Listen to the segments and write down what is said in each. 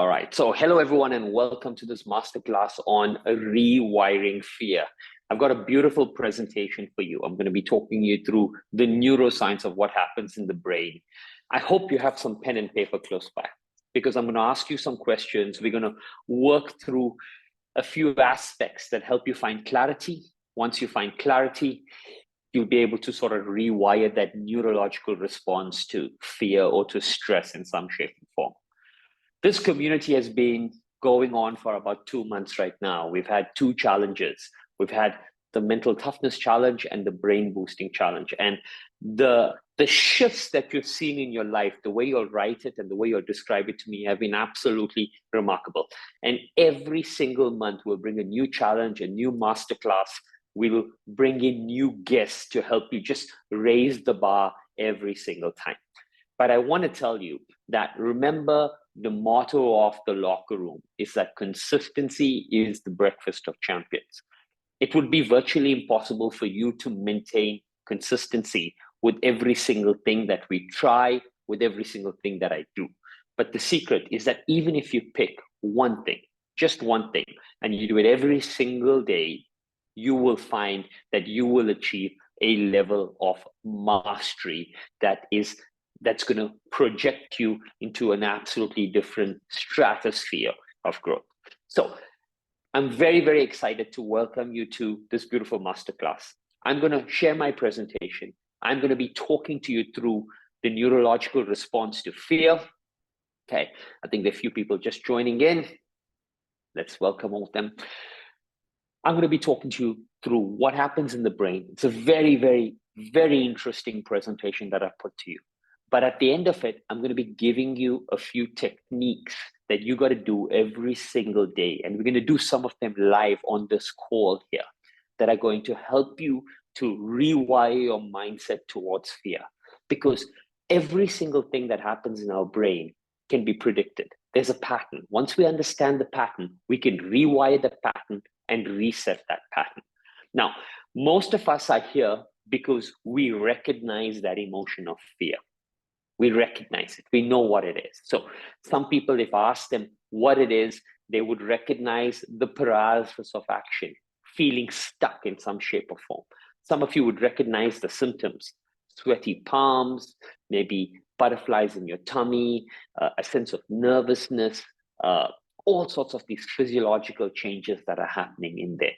All right. So hello, everyone, and welcome to this masterclass on rewiring fear. I've got a beautiful presentation for you. I'm going to be talking you through the neuroscience of what happens in the brain. I hope you have some pen and paper close by because I'm going to ask you some questions. We're going to work through a few aspects that help you find clarity. Once you find clarity, you'll be able to sort of rewire that neurological response to fear or to stress in some shape and form. This community has been going on for about 2 months right now. We've had two challenges. We've had the mental toughness challenge and the brain boosting challenge. And the shifts that you've seen in your life, the way you'll write it and the way you'll describe it to me have been absolutely remarkable. And every single month we'll bring a new challenge, a new masterclass. We'll bring in new guests to help you just raise the bar every single time. But I want to tell you that remember, the motto of the locker room is that consistency is the breakfast of champions. It would be virtually impossible for you to maintain consistency with every single thing that we try, with every single thing that I do. But the secret is that even if you pick one thing, just one thing, and you do it every single day, you will find that you will achieve a level of mastery that's going to project you into an absolutely different stratosphere of growth. So I'm very, very excited to welcome you to this beautiful masterclass. I'm going to share my presentation. I'm going to be talking to you through the neurological response to fear. Okay, I think there are a few people just joining in. Let's welcome all of them. I'm going to be talking to you through what happens in the brain. It's a very, very, very interesting presentation that I put to you. But at the end of it, I'm going to be giving you a few techniques that you got to do every single day. And we're going to do some of them live on this call here that are going to help you to rewire your mindset towards fear. Because every single thing that happens in our brain can be predicted. There's a pattern. Once we understand the pattern, we can rewire the pattern and reset that pattern. Now, most of us are here because we recognize that emotion of fear. We recognize it. We know what it is. So some people, if I ask them what it is, they would recognize the paralysis of action, feeling stuck in some shape or form. Some of you would recognize the symptoms, sweaty palms, maybe butterflies in your tummy, a sense of nervousness, all sorts of these physiological changes that are happening in there.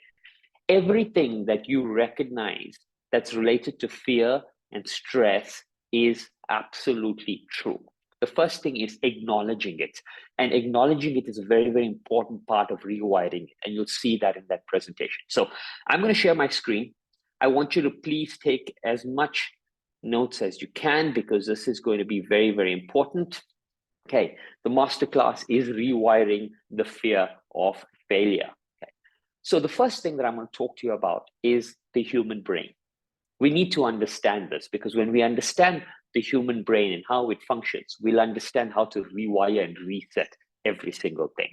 Everything that you recognize that's related to fear and stress is absolutely true. The first thing is acknowledging it. And acknowledging it is a very, very important part of rewiring it. And you'll see that in that presentation. So I'm going to share my screen. I want you to please take as much notes as you can because this is going to be very, very important. Okay, the masterclass is rewiring the fear of failure. Okay. So the first thing that I'm going to talk to you about is the human brain. We need to understand this because when we understand the human brain and how it functions, we'll understand how to rewire and reset every single thing.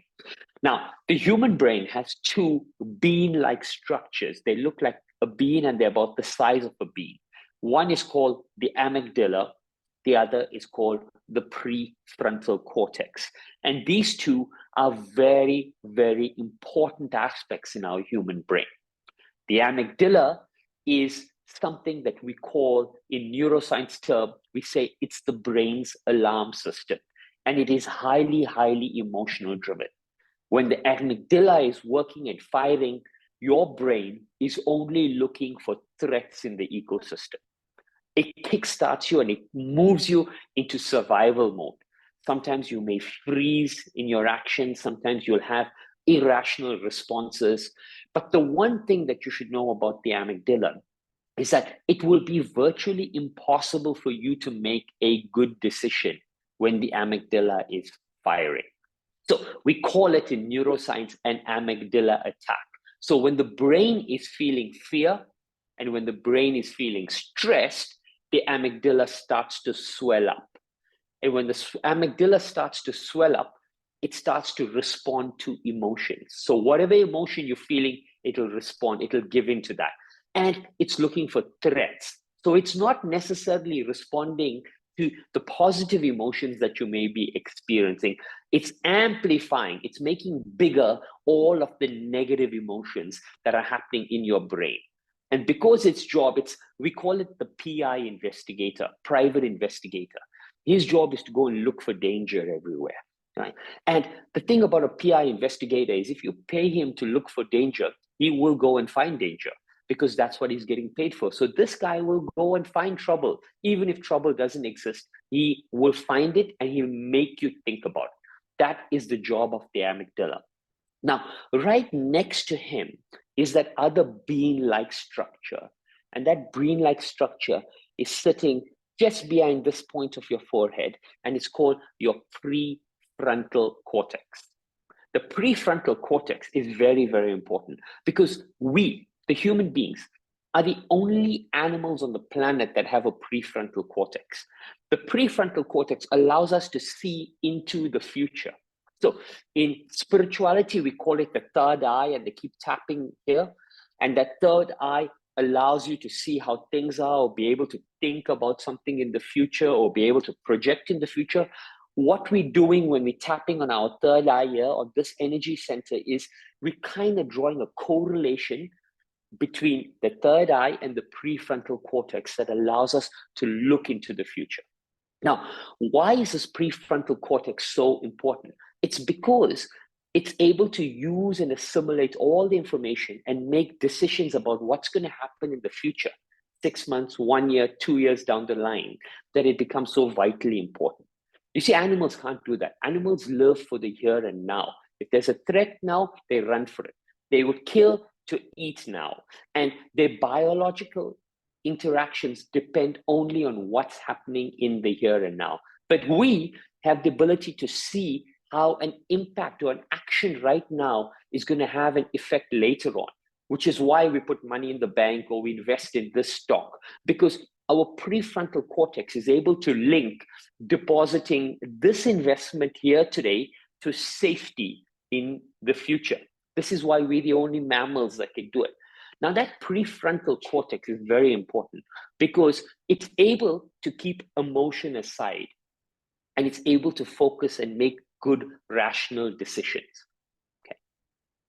Now, the human brain has two bean-like structures. They look like a bean and they're about the size of a bean. One is called the amygdala. The other is called the prefrontal cortex. And these two are very, very important aspects in our human brain. The amygdala is something that we call, in neuroscience term, we say it's the brain's alarm system. And it is highly, highly emotional driven. When the amygdala is working and firing, your brain is only looking for threats in the ecosystem. It kickstarts you and it moves you into survival mode. Sometimes you may freeze in your actions. Sometimes you'll have irrational responses. But the one thing that you should know about the amygdala is that it will be virtually impossible for you to make a good decision when the amygdala is firing. So we call it in neuroscience an amygdala attack. So when the brain is feeling fear and when the brain is feeling stressed, the amygdala starts to swell up. And when the amygdala starts to swell up, it starts to respond to emotions. So whatever emotion you're feeling, it'll respond, it'll give into that. And it's looking for threats. So it's not necessarily responding to the positive emotions that you may be experiencing. It's amplifying, it's making bigger all of the negative emotions that are happening in your brain. And because its job, we call it the PI investigator, private investigator. His job is to go and look for danger everywhere, right? And the thing about a PI investigator is if you pay him to look for danger, he will go and find danger because that's what he's getting paid for. So this guy will go and find trouble. Even if trouble doesn't exist, he will find it and he'll make you think about it. That is the job of the amygdala. Now, right next to him is that other bean-like structure. And that bean-like structure is sitting just behind this point of your forehead, and it's called your prefrontal cortex. The prefrontal cortex is very, very important because we, the human beings, are the only animals on the planet that have a prefrontal cortex. The prefrontal cortex allows us to see into the future. So in spirituality, we call it the third eye, and they keep tapping here. And that third eye allows you to see how things are, or be able to think about something in the future, or be able to project in the future. What we're doing when we're tapping on our third eye here, or this energy center, is we're kind of drawing a correlation between the third eye and the prefrontal cortex that allows us to look into the future. Now, why is this prefrontal cortex so important? It's because it's able to use and assimilate all the information and make decisions about what's going to happen in the future, 6 months, 1 year, 2 years down the line, that it becomes so vitally important. You see, animals can't do that. Animals live for the here and now. If there's a threat now, they run for it. They would kill to eat now. And their biological interactions depend only on what's happening in the here and now. But we have the ability to see how an impact or an action right now is going to have an effect later on, which is why we put money in the bank or we invest in this stock, because our prefrontal cortex is able to link depositing this investment here today to safety in the future. This is why we're the only mammals that can do it. Now, that prefrontal cortex is very important because it's able to keep emotion aside, and it's able to focus and make good, rational decisions. Okay.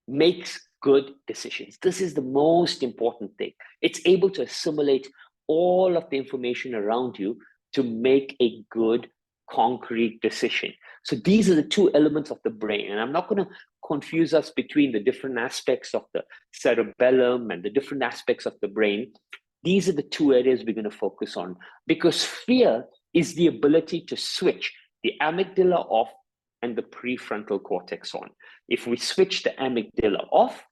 Makes good decisions. This is the most important thing. It's able to assimilate all of the information around you to make a good, concrete decision. So these are the two elements of the brain. And I'm not going to confuse us between the different aspects of the cerebellum and the different aspects of the brain. These are the two areas we're going to focus on, because fear is the ability to switch the amygdala off and the prefrontal cortex on. If we switch the amygdala off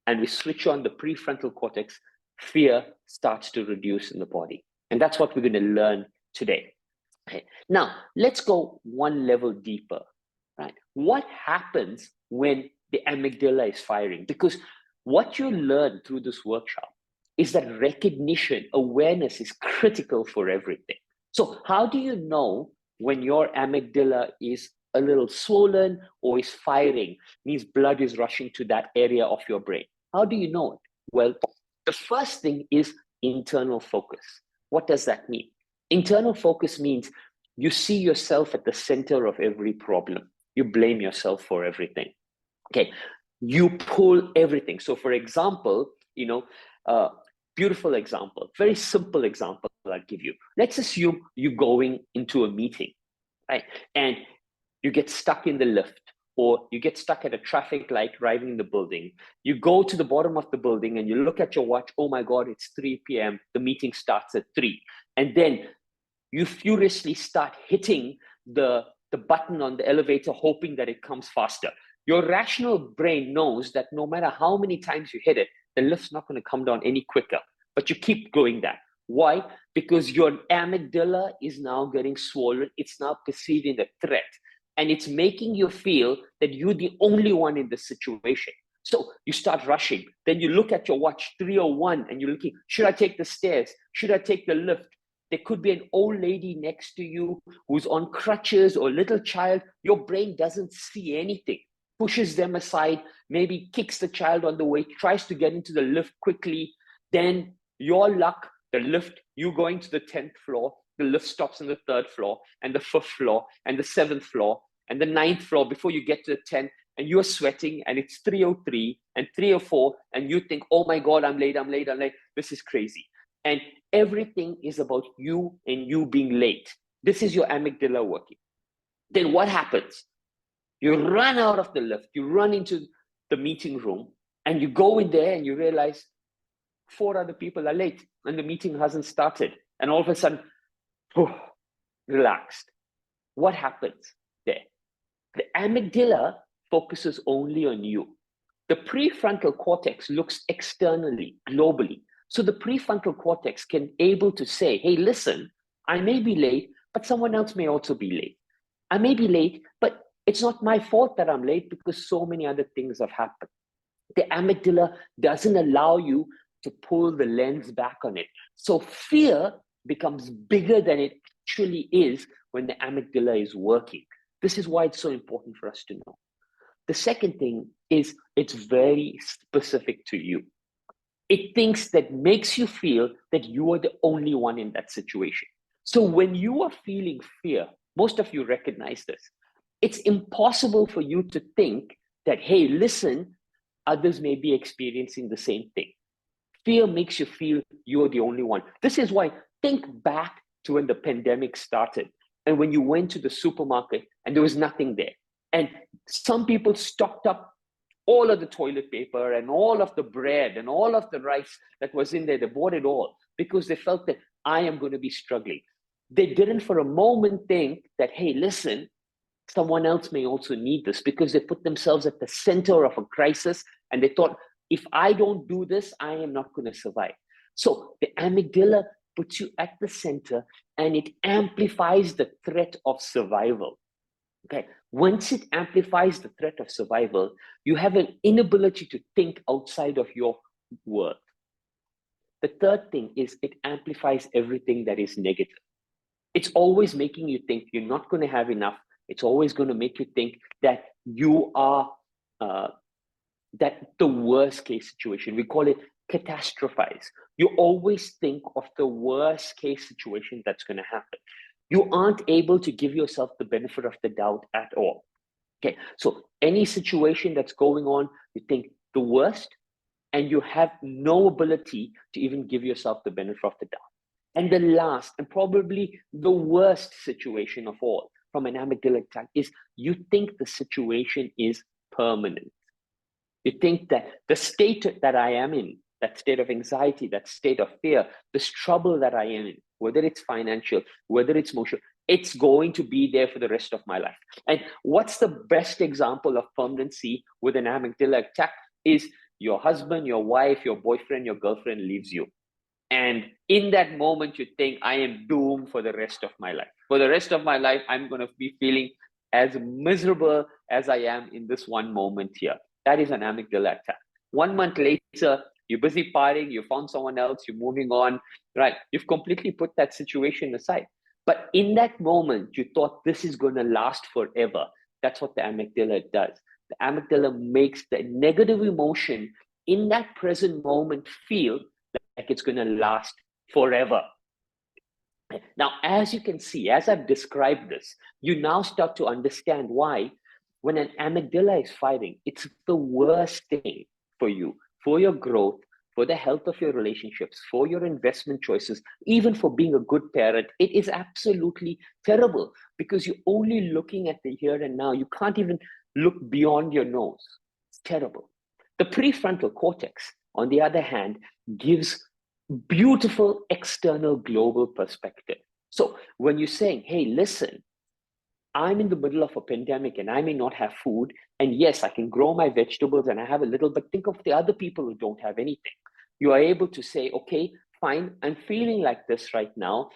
and we switch on the prefrontal cortex, fear starts to reduce in the body. And that's what we're going to learn today. Okay. Now, let's go one level deeper, right? What happens when the amygdala is firing? Because what you learn through this workshop is that recognition, awareness is critical for everything. So how do you know when your amygdala is a little swollen or is firing, means blood is rushing to that area of your brain? How do you know it? Well, the first thing is internal focus. What does that mean? Internal focus means you see yourself at the center of every problem. You blame yourself for everything. Okay, you pull everything. So for example, beautiful example, very simple example I'll give you. Let's assume you're going into a meeting, right? And you get stuck in the lift, or you get stuck at a traffic light driving in the building. You go to the bottom of the building and you look at your watch. Oh my God, it's 3 p.m. The meeting starts at 3. And then you furiously start hitting the button on the elevator, hoping that it comes faster. Your rational brain knows that no matter how many times you hit it, the lift's not going to come down any quicker, but you keep going that. Why? Because your amygdala is now getting swollen. It's now perceiving a threat, and it's making you feel that you're the only one in this situation. So you start rushing. Then you look at your watch, 3:01, and you're looking, should I take the stairs? Should I take the lift? There could be an old lady next to you who's on crutches, or a little child. Your brain doesn't see anything, pushes them aside, maybe kicks the child on the way, tries to get into the lift quickly. Then your luck, the lift, you going to the 10th floor, the lift stops on the 3rd floor and the 5th floor and the 7th floor and the 9th floor before you get to the 10th, and you're sweating and it's 3:03 and 3:04 and you think, oh my God, I'm late. This is crazy. And everything is about you and you being late. This is your amygdala working. Then what happens? You run out of the lift, you run into the meeting room, and you go in there and you realize 4 other people are late and the meeting hasn't started. And all of a sudden, relaxed. What happens there? The amygdala focuses only on you. The prefrontal cortex looks externally, globally. So the prefrontal cortex can able to say, hey, listen, I may be late, but someone else may also be late. I may be late, but it's not my fault that I'm late because so many other things have happened. The amygdala doesn't allow you to pull the lens back on it. So fear becomes bigger than it actually is when the amygdala is working. This is why it's so important for us to know. The second thing is it's very specific to you. It thinks that makes you feel that you are the only one in that situation. So when you are feeling fear, most of you recognize this. It's impossible for you to think that, hey, listen, others may be experiencing the same thing. Fear makes you feel you're the only one. This is why, think back to when the pandemic started and when you went to the supermarket and there was nothing there. And some people stocked up all of the toilet paper and all of the bread and all of the rice that was in there. They bought it all because they felt that I am going to be struggling. They didn't for a moment think that, hey, listen, someone else may also need this, because they put themselves at the center of a crisis and they thought, if I don't do this, I am not going to survive. So the amygdala puts you at the center and it amplifies the threat of survival. Okay. Once it amplifies the threat of survival, you have an inability to think outside of your world. The third thing is it amplifies everything that is negative. It's always making you think you're not going to have enough. It's always going to make you think that you are that the worst case situation. We call it catastrophize. You always think of the worst case situation that's going to happen. You aren't able to give yourself the benefit of the doubt at all. Okay, so any situation that's going on, you think the worst, and you have no ability to even give yourself the benefit of the doubt. And the last, and probably the worst situation of all from an amygdala attack, is you think the situation is permanent. You think that the state that I am in, that state of anxiety, that state of fear, this trouble that I am in, whether it's financial, whether it's emotional, it's going to be there for the rest of my life. And what's the best example of permanency with an amygdala attack is your husband, your wife, your boyfriend, your girlfriend leaves you. And in that moment, you think, I am doomed for the rest of my life. For the rest of my life, I'm going to be feeling as miserable as I am in this one moment here. That is an amygdala attack. 1 month later, you're busy partying, you found someone else, you're moving on, right? You've completely put that situation aside. But in that moment, you thought this is going to last forever. That's what the amygdala does. The amygdala makes the negative emotion in that present moment feel like it's going to last forever. Now, as you can see, as I've described this, you now start to understand why when an amygdala is fighting, it's the worst thing for you, for your growth, for the health of your relationships, for your investment choices, even for being a good parent. It is absolutely terrible because you're only looking at the here and now. You can't even look beyond your nose. It's terrible. The prefrontal cortex, on the other hand, gives beautiful external global perspective. So when you're saying, hey, listen, I'm in the middle of a pandemic and I may not have food. And yes, I can grow my vegetables and I have a little, but think of the other people who don't have anything. You are able to say, okay, fine, I'm feeling like this right now,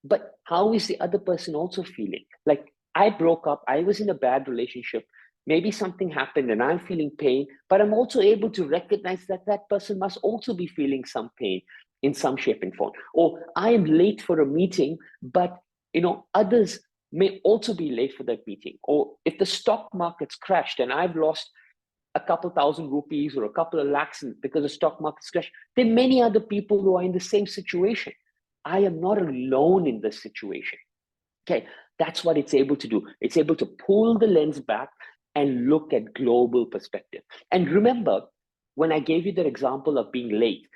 but how is the other person also feeling? Like, I broke up, I was in a bad relationship, maybe something happened and I'm feeling pain, but I'm also able to recognize that that person must also be feeling some pain in some shape and form. Or I am late for a meeting, but others may also be late for that meeting. Or if the stock market's crashed and I've lost a couple thousand rupees or a couple of lakhs because the stock market's crashed, there are many other people who are in the same situation. I am not alone in this situation. Okay, that's what it's able to do. It's able to pull the lens back and look at global perspective. And remember, when I gave you that example of being late,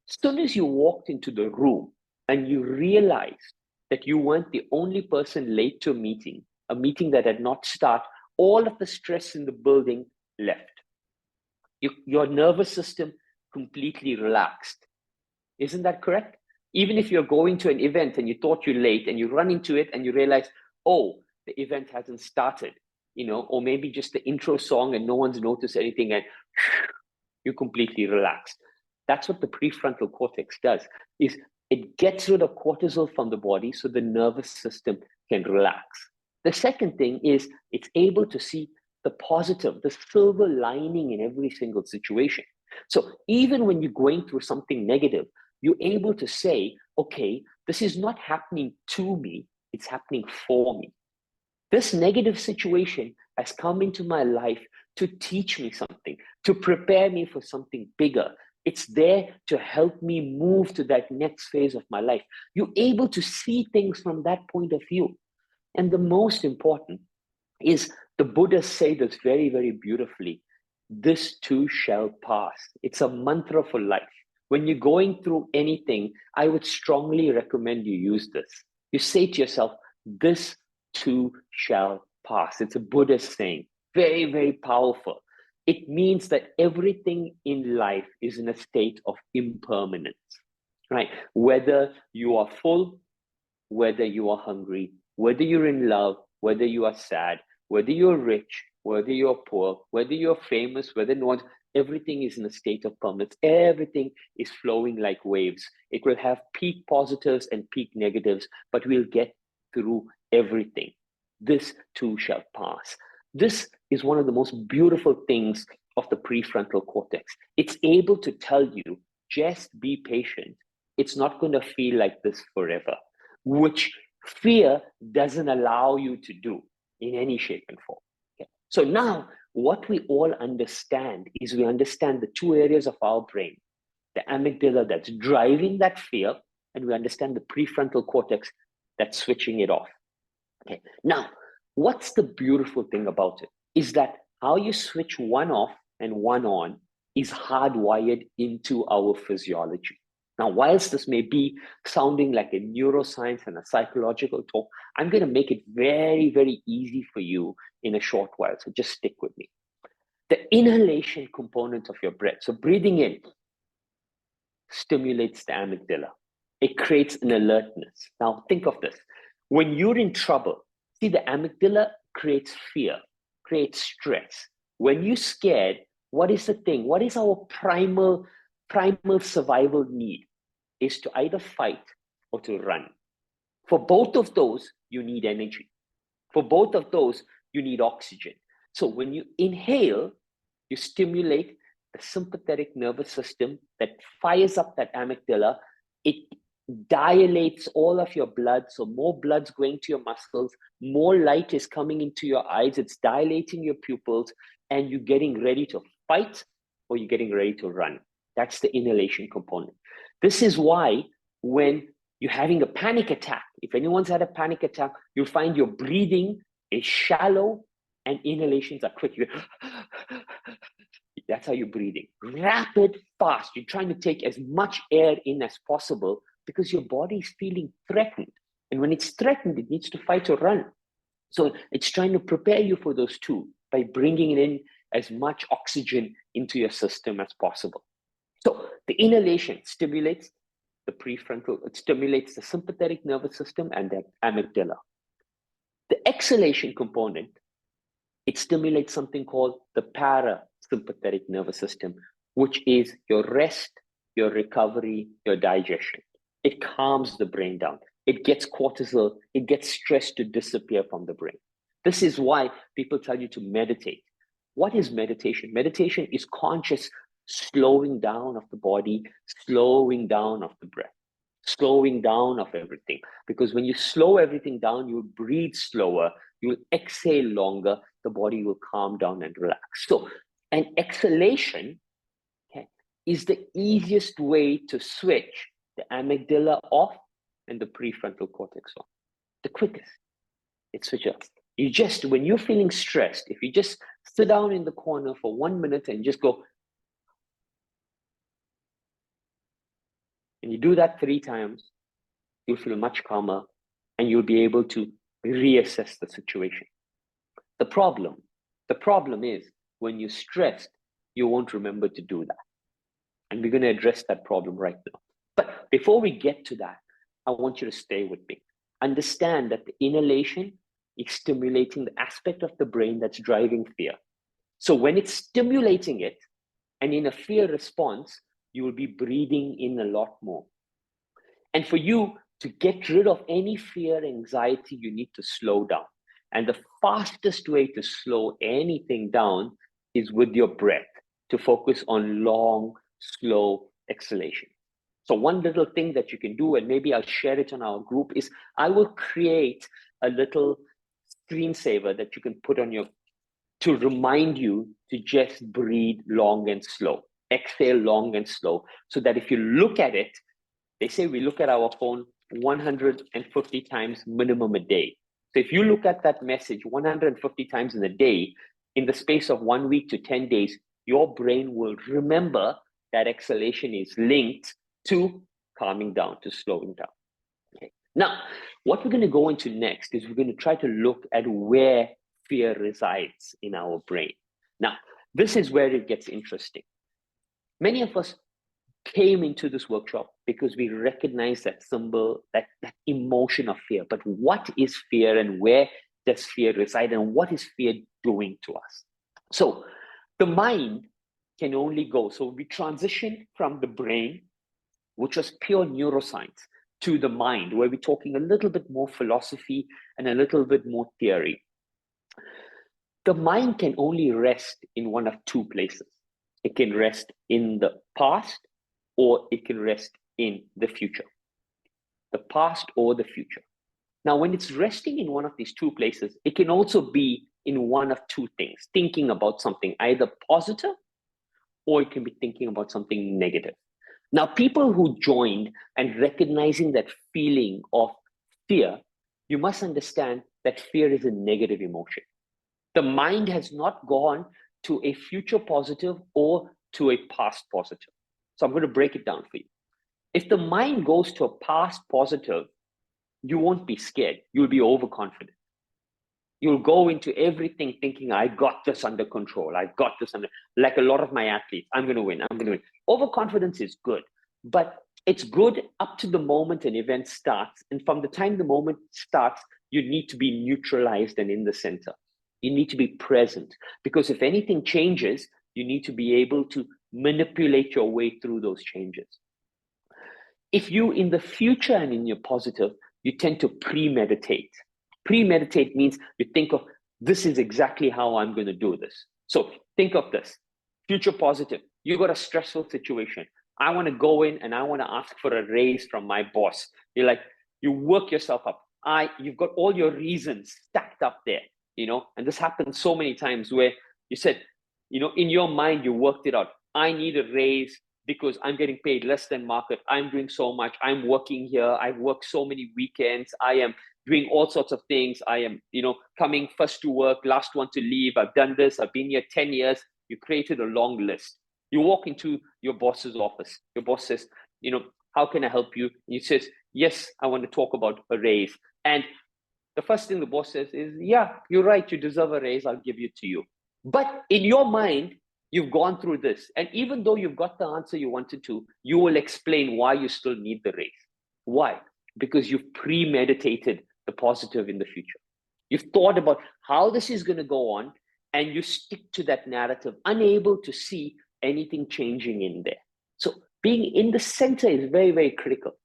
as soon as you walked into the room and you realized that you weren't the only person late to a meeting that had not started, all of the stress in the building left. Your nervous system completely relaxed. Isn't that correct? Even if you're going to an event and you thought you're late and you run into it and you realize, oh, the event hasn't started, or maybe just the intro song and no one's noticed anything and you completely relaxed. That's what the prefrontal cortex does, is it gets rid of cortisol from the body so the nervous system can relax. The second thing is it's able to see the positive, the silver lining in every single situation. So even when you're going through something negative, you're able to say, okay, this is not happening to me, it's happening for me. This negative situation has come into my life to teach me something, to prepare me for something bigger. It's there to help me move to that next phase of my life. You're able to see things from that point of view. And the most important is the Buddhas say this very, very beautifully. This too shall pass. It's a mantra for life. When you're going through anything, I would strongly recommend you use this. You say to yourself, this too shall pass. It's a Buddhist saying, very, very powerful. It means that everything in life is in a state of impermanence, right? Whether you are full, whether you are hungry, whether you're in love, whether you are sad, whether you're rich, whether you're poor, whether you're famous, whether no one, everything is in a state of permanence. Everything is flowing like waves. It will have peak positives and peak negatives, but we'll get through everything. This too shall pass. This is one of the most beautiful things of the prefrontal cortex. It's able to tell you, just be patient. It's not going to feel like this forever, which fear doesn't allow you to do in any shape and form. Okay. So now what we all understand is we understand the two areas of our brain, the amygdala that's driving that fear, and we understand the prefrontal cortex that's switching it off. Okay. Now, what's the beautiful thing about it is that how you switch one off and one on is hardwired into our physiology. Now, whilst this may be sounding like a neuroscience and a psychological talk, I'm going to make it very, very easy for you in a short while. So just stick with me. The inhalation component of your breath, so breathing in, stimulates the amygdala. It creates an alertness. Now, think of this. When you're in trouble, see, the amygdala creates fear, creates stress. When you're scared, what is the thing? What is our primal survival need? Is to either fight or to run. For both of those, you need energy. For both of those, you need oxygen. So when you inhale, you stimulate the sympathetic nervous system that fires up that amygdala. It dilates all of your blood. So more blood's going to your muscles, more light is coming into your eyes. It's dilating your pupils, and you're getting ready to fight or you're getting ready to run. That's the inhalation component. This is why when you're having a panic attack, if anyone's had a panic attack, you'll find your breathing is shallow and inhalations are quick. That's how you're breathing. Rapid, fast. You're trying to take as much air in as possible because your body is feeling threatened. And when it's threatened, it needs to fight or run. So it's trying to prepare you for those two by bringing in as much oxygen into your system as possible. So the inhalation stimulates the prefrontal, it stimulates the sympathetic nervous system and the amygdala. The exhalation component, it stimulates something called the parasympathetic nervous system, which is your rest, your recovery, your digestion. It calms the brain down. It gets cortisol, it gets stress to disappear from the brain. This is why people tell you to meditate. What is meditation? Meditation is conscious slowing down of the body, slowing down of the breath, slowing down of everything. Because when you slow everything down, you'll breathe slower, you'll exhale longer, the body will calm down and relax. So an exhalation, okay, is the easiest way to switch the amygdala off and the prefrontal cortex on. The quickest. It switches off. You just, when you're feeling stressed, if you just sit down in the corner for 1 minute and just go, and you do that 3 times, you'll feel much calmer and you'll be able to reassess the situation. The problem is when you're stressed, you won't remember to do that. And we're going to address that problem right now. But before we get to that, I want you to stay with me. Understand that the inhalation is stimulating the aspect of the brain that's driving fear. So when it's stimulating it, and in a fear response, you will be breathing in a lot more. And for you to get rid of any fear, anxiety, you need to slow down. And the fastest way to slow anything down is with your breath, to focus on long, slow exhalation. So one little thing that you can do, and maybe I'll share it on our group, is I will create a little screensaver that you can put on your, to remind you to just breathe long and slow, exhale long and slow, so that if you look at it, they say we look at our phone 150 times minimum a day. So if you look at that message 150 times in a day, in the space of 1 week to 10 days, your brain will remember that exhalation is linked to calming down, to slowing down. Okay. Now, what we're going to go into next is we're going to try to look at where fear resides in our brain. Now, this is where it gets interesting. Many of us came into this workshop because we recognize that symbol, that emotion of fear. But what is fear and where does fear reside and what is fear doing to us? So the mind can only go. So we transition from the brain, which was pure neuroscience, to the mind, where we're talking a little bit more philosophy and a little bit more theory. The mind can only rest in one of 2 places. It can rest in the past, or it can rest in the future. The past or the future. Now, when it's resting in one of these 2 places, it can also be in one of 2 things, thinking about something either positive, or it can be thinking about something negative. Now, people who joined and recognizing that feeling of fear, you must understand that fear is a negative emotion. The mind has not gone to a future positive or to a past positive. So I'm going to break it down for you. If the mind goes to a past positive, you won't be scared. You'll be overconfident. You'll go into everything thinking, I got this under control. I got this under, like a lot of my athletes, I'm going to win. I'm going to win. Overconfidence is good, but it's good up to the moment an event starts. And from the time the moment starts, you need to be neutralized and in the center. You need to be present, because if anything changes, you need to be able to manipulate your way through those changes. If you, in the future and in your positive, you tend to premeditate. Premeditate means you think of, this is exactly how I'm going to do this. So think of this, future positive. You got a stressful situation. I want to go in and I want to ask for a raise from my boss. You're like, you work yourself up. You've got all your reasons stacked up there, you know, and this happens so many times where you said, you know, in your mind, you worked it out. I need a raise because I'm getting paid less than market. I'm doing so much. I'm working here. I've worked so many weekends. I am doing all sorts of things. I am, you know, coming first to work, last one to leave. I've done this. I've been here 10 years. You created a long list. You walk into your boss's office. Your boss says, you know, how can I help you? And he says, yes, I want to talk about a raise. And the first thing the boss says is, yeah, you're right. You deserve a raise. I'll give it to you. But in your mind, you've gone through this. And even though you've got the answer you wanted to, you will explain why you still need the raise. Why? Because you've premeditated the positive in the future. You've thought about how this is going to go on, and you stick to that narrative, unable to see anything changing in there. So being in the center is very, very critical.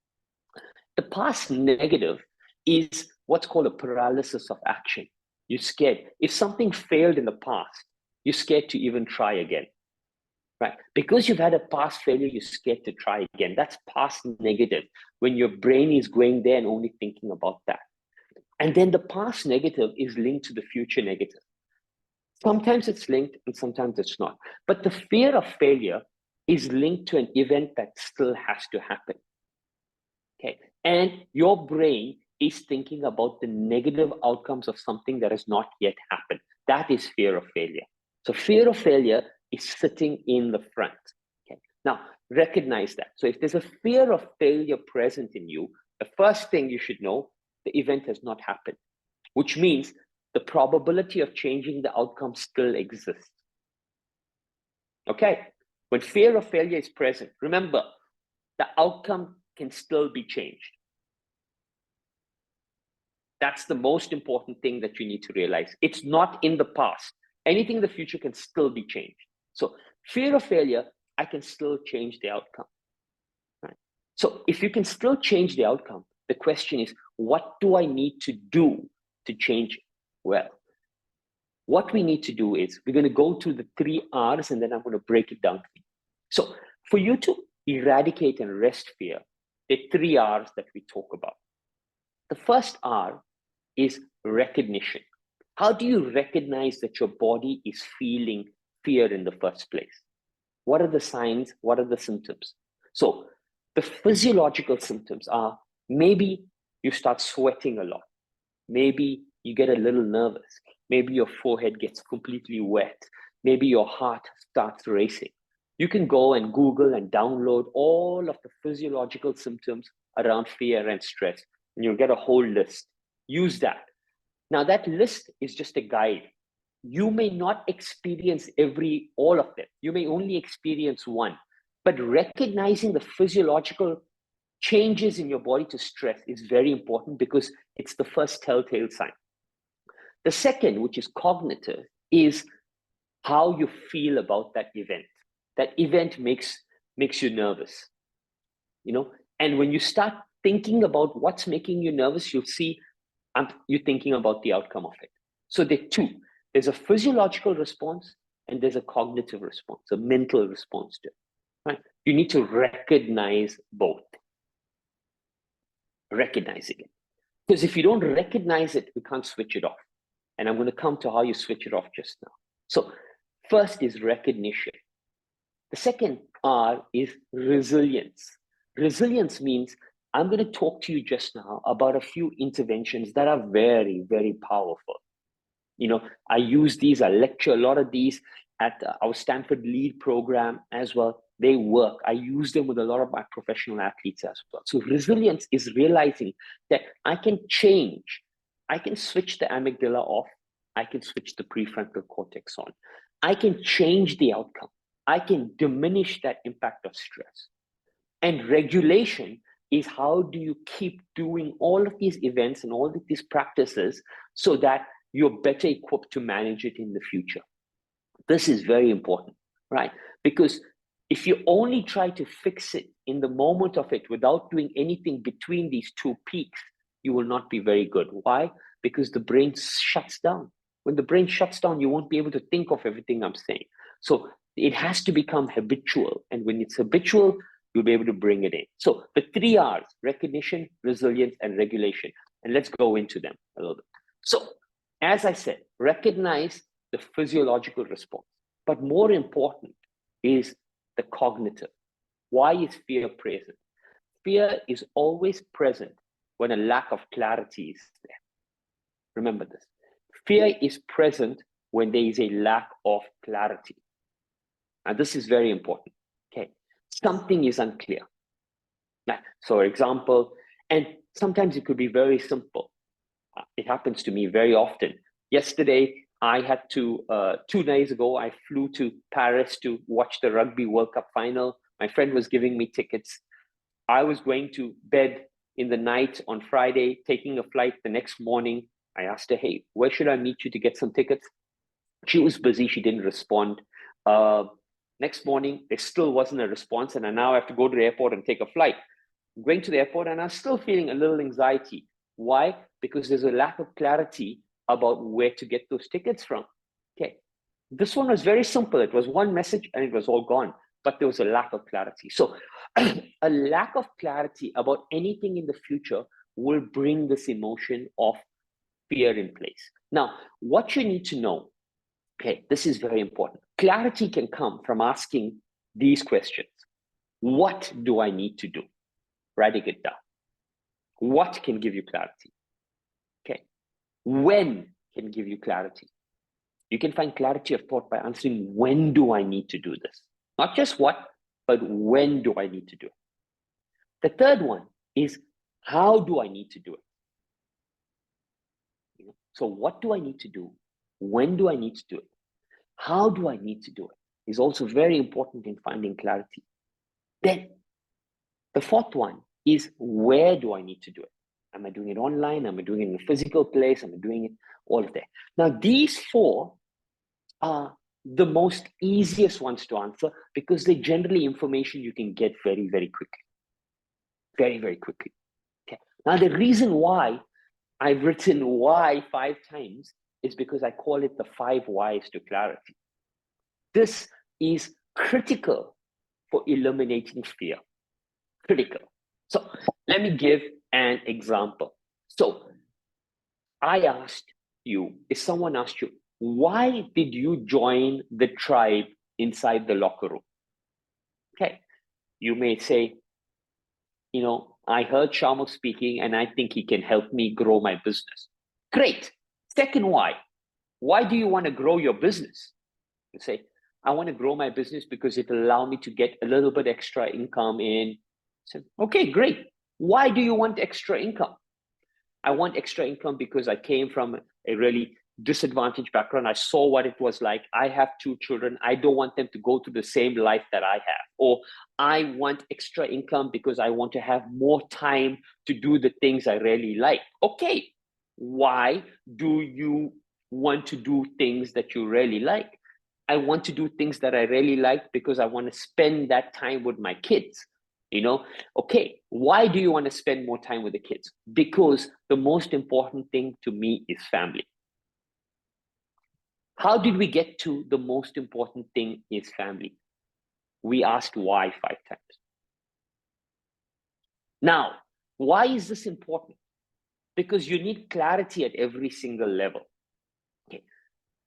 The past negative is what's called a paralysis of action. You're scared. If something failed in the past, you're scared to even try again, right? Because you've had a past failure, you're scared to try again. That's past negative, when your brain is going there and only thinking about that. And then the past negative is linked to the future negative. Sometimes it's linked and sometimes it's not. But the fear of failure is linked to an event that still has to happen. Okay. And your brain is thinking about the negative outcomes of something that has not yet happened. That is fear of failure. So fear of failure is sitting in the front. Okay. Now, recognize that. So if there's a fear of failure present in you, the first thing you should know, the event has not happened, which means the probability of changing the outcome still exists. Okay. When fear of failure is present, remember, the outcome can still be changed. That's the most important thing that you need to realize. It's not in the past. Anything in the future can still be changed. So fear of failure, I can still change the outcome. Right? So if you can still change the outcome, the question is, what do I need to do to change it? Well, what we need to do is we're going to go through the 3 R's and then I'm going to break it down. So for you to eradicate and arrest fear, there are 3 R's that we talk about. The first R is recognition. How do you recognize that your body is feeling fear in the first place? What are the signs? What are the symptoms? So the physiological symptoms are maybe you start sweating a lot. Maybe you get a little nervous. Maybe your forehead gets completely wet. Maybe your heart starts racing. You can go and Google and download all of the physiological symptoms around fear and stress, and you'll get a whole list. Use that. Now, that list is just a guide. You may not experience all of them. You may only experience one, but recognizing the physiological changes in your body to stress is very important because it's the first telltale sign. The second, which is cognitive, is how you feel about that event. That event makes you nervous, and when you start thinking about what's making you nervous, you'll see you're thinking about the outcome of it. So there are 2. There's a physiological response and there's a cognitive response, a mental response to it. Right? You need to recognize both. Recognizing it. Because if you don't recognize it, we can't switch it off. And I'm going to come to how you switch it off just now. So first is recognition. The second R is resilience. Resilience means I'm going to talk to you just now about a few interventions that are very, very powerful. I use these, I lecture a lot of these at our Stanford Lead program as well. They work. I use them with a lot of my professional athletes as well. So resilience is realizing that I can change. I can switch the amygdala off. I can switch the prefrontal cortex on. I can change the outcome. I can diminish that impact of stress. And regulation is how do you keep doing all of these events and all of these practices so that you're better equipped to manage it in the future. This is very important, right? Because if you only try to fix it in the moment of it without doing anything between these 2 peaks, you will not be very good. Why? Because the brain shuts down. When the brain shuts down, you won't be able to think of everything I'm saying. So it has to become habitual. And when it's habitual, you'll be able to bring it in. So the 3 R's, recognition, resilience, and regulation. And let's go into them a little bit. So as I said, recognize the physiological response. But more important is the cognitive. Why is fear present? Fear is always present when a lack of clarity is there. Remember this. Fear is present when there is a lack of clarity. And this is very important. Okay. Something is unclear. So, for example, and sometimes it could be very simple. It happens to me very often. Yesterday, I had to, 2 days ago, I flew to Paris to watch the Rugby World Cup final. My friend was giving me tickets. I was going to bed in the night on Friday, taking a flight the next morning. I asked her, hey, where should I meet you to get some tickets? She was busy. She didn't respond. Next morning, there still wasn't a response. And I now have to go to the airport and take a flight. I'm going to the airport and I'm still feeling a little anxiety. Why? Because there's a lack of clarity about where to get those tickets from. Okay. This one was very simple. It was one message and it was all gone, but there was a lack of clarity. So a lack of clarity about anything in the future will bring this emotion of fear in place. Now, what you need to know, okay, this is very important. Clarity can come from asking these questions. What do I need to do? Writing it down. What can give you clarity? Okay. When can give you clarity? You can find clarity of thought by answering, when do I need to do this? Not just what, but when do I need to do it? The third one is, how do I need to do it? So what do I need to do? When do I need to do it? How do I need to do it? Is also very important in finding clarity. Then the fourth one is, where do I need to do it? Am I doing it online? Am I doing it in a physical place? Am I doing it all of that? Now, these four are the most easiest ones to answer because they're generally information you can get very, very quickly. Very, very quickly. Okay. Now, the reason why I've written why 5 times is because I call it the 5 whys to clarity. This is critical for eliminating fear. Critical. So let me give an example. So I asked you, if someone asked you, why did you join the tribe inside the locker room? Okay. You may say, I heard Shayamal speaking and I think he can help me grow my business. Great. Second why. Why do you want to grow your business? You say, I want to grow my business because it will allow me to get a little bit extra income in. So, okay, great. Why do you want extra income? I want extra income because I came from a really disadvantaged background. I saw what it was like. I have 2 children. I don't want them to go through the same life that I have. Or I want extra income because I want to have more time to do the things I really like. Okay, why do you want to do things that you really like? I want to do things that I really like because I want to spend that time with my kids. Okay, why do you want to spend more time with the kids? Because the most important thing to me is family. How did we get to the most important thing is family? We asked why 5 times. Now, why is this important? Because you need clarity at every single level. Okay.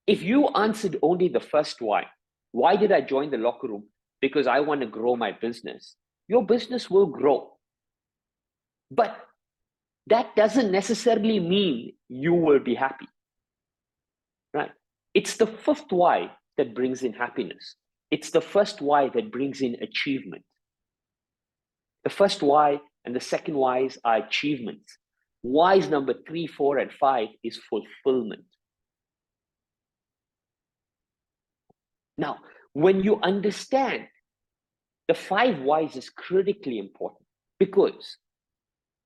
If you answered only the first why did I join the locker room? Because I want to grow my business. Your business will grow. But that doesn't necessarily mean you will be happy, right? It's the 5th why that brings in happiness. It's the first why that brings in achievement. The first why and the second whys are achievements. Whys number 3, 4, and 5 is fulfillment. Now, when you understand the 5 whys is critically important because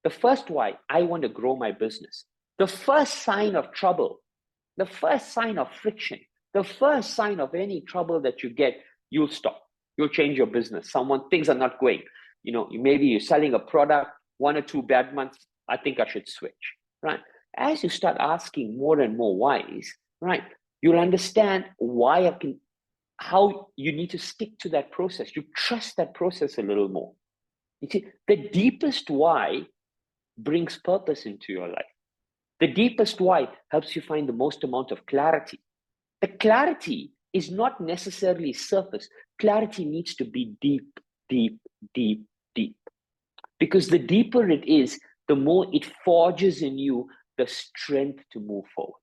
the first why, I want to grow my business. The first sign of trouble, the first sign of friction, the first sign of any trouble that you get, you'll stop. You'll change your business. Things are not going. Maybe you're selling a product, 1 or 2 bad months. I think I should switch, right? As you start asking more and more whys, right, you'll understand how you need to stick to that process. You trust that process a little more. You see, the deepest why brings purpose into your life. The deepest why helps you find the most amount of clarity. The clarity is not necessarily surface. Clarity needs to be deep, deep, deep, deep. Because the deeper it is, the more it forges in you the strength to move forward.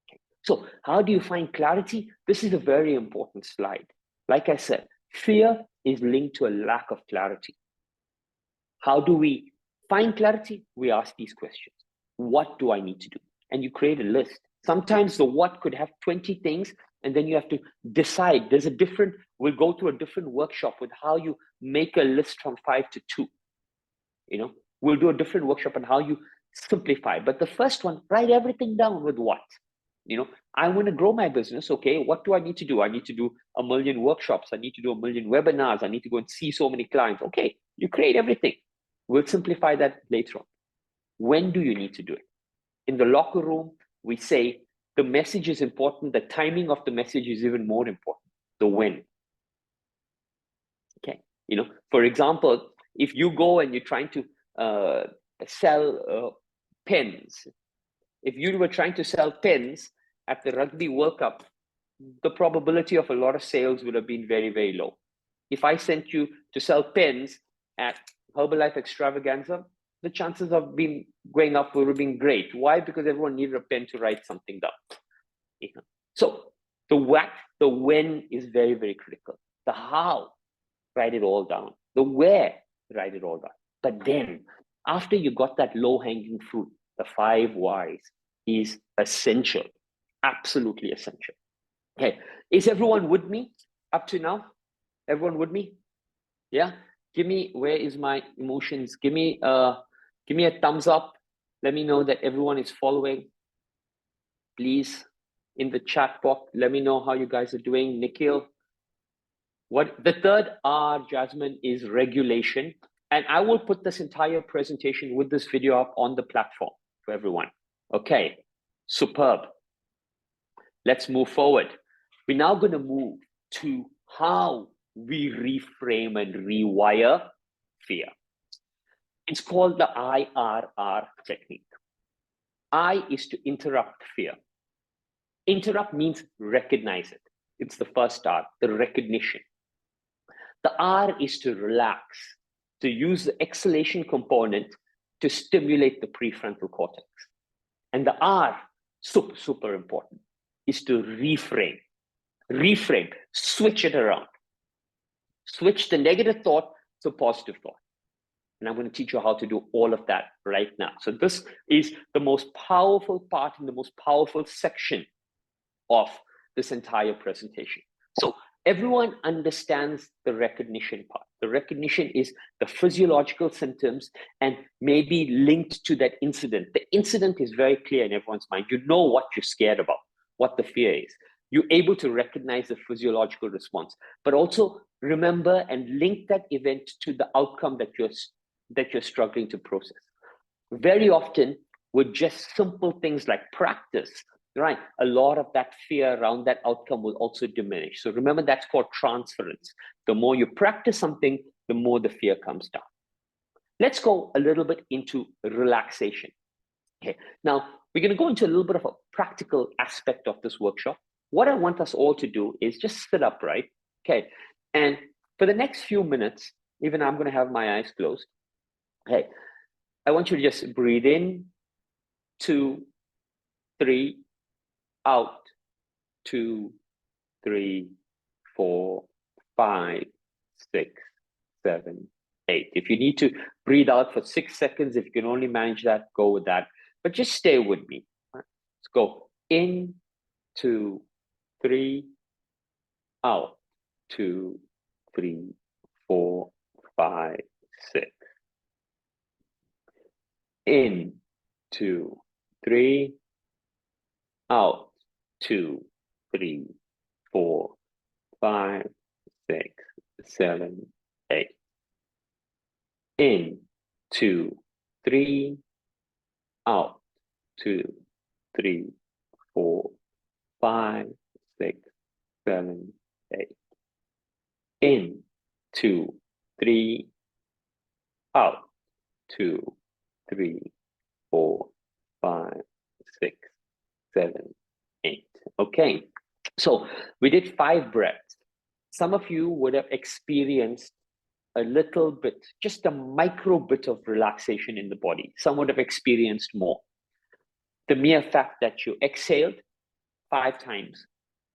Okay. So how do you find clarity? This is a very important slide. Like I said, fear is linked to a lack of clarity. How do we find clarity? We ask these questions. What do I need to do? And you create a list. Sometimes the what could have 20 things, and then you have to decide. We'll go through a different workshop with how you make a list from 5 to 2. We'll do a different workshop on how you simplify. But the first one, write everything down with what? I want to grow my business. Okay, what do I need to do? I need to do 1 million workshops. I need to do 1 million webinars. I need to go and see so many clients. Okay, you create everything. We'll simplify that later on. When do you need to do it? In the locker room, we say the message is important. The timing of the message is even more important. The when. Okay. For example, if you go and you're trying to sell pens, if you were trying to sell pens at the Rugby World Cup, the probability of a lot of sales would have been very, very low. If I sent you to sell pens at Herbalife Extravaganza, the chances of being going up would have been great. Why? Because everyone needed a pen to write something down. So the what, the when is very, very critical. The how, write it all down. The where, write it all down. But then after you got that low-hanging fruit, the 5 whys is essential, absolutely essential. Okay, is everyone with me up to now? Everyone with me? Yeah, give me, where is my emotions? Give me a thumbs up. Let me know that everyone is following. Please, in the chat box, let me know how you guys are doing. Nikhil, what the third R, Jasmine, is regulation. And I will put this entire presentation with this video up on the platform for everyone. Okay, superb. Let's move forward. We're now going to move to how we reframe and rewire fear. It's called the IRR technique. I is to interrupt fear. Interrupt means recognize it. It's the first R, the recognition. The R is to relax, to use the exhalation component to stimulate the prefrontal cortex. And the R, super, super important, is to reframe. Reframe, switch it around. Switch the negative thought to positive thought. And I'm going to teach you how to do all of that right now. So this is the most powerful part and the most powerful section of this entire presentation. So everyone understands the recognition part. The recognition is the physiological symptoms and maybe linked to that incident. The incident is very clear in everyone's mind. You know what you're scared about, what the fear is. You're able to recognize the physiological response, but also remember and link that event to the outcome that you're struggling to process. Very often, with just simple things like practice, right, a lot of that fear around that outcome will also diminish. So remember, that's called transference. The more you practice something, the more the fear comes down. Let's go a little bit into relaxation. Okay, now we're going to go into a little bit of a practical aspect of this workshop. What I want us all to do is just sit upright, okay? And for the next few minutes, even I'm going to have my eyes closed. Okay, I want you to just breathe in, 2, 3, out, 2, 3, 4, 5, 6, 7, 8. If you need to breathe out for 6 seconds, if you can only manage that, go with that. But just stay with me. Let's go in, 2, 3, out, 2, 3, 4, 5, 6. In, 2, 3, out, 2, 3, 4, 5, 6, 7, 8. In, 2, 3, out, 2, 3, 4, 5, 6, 7, 8. In, 2, 3, out, 2, 3, 4, 5, 6, 7, 8. Okay, so we did 5 breaths. Some of you would have experienced a little bit, just a micro bit of relaxation in the body. Some would have experienced more. The mere fact that you exhaled 5 times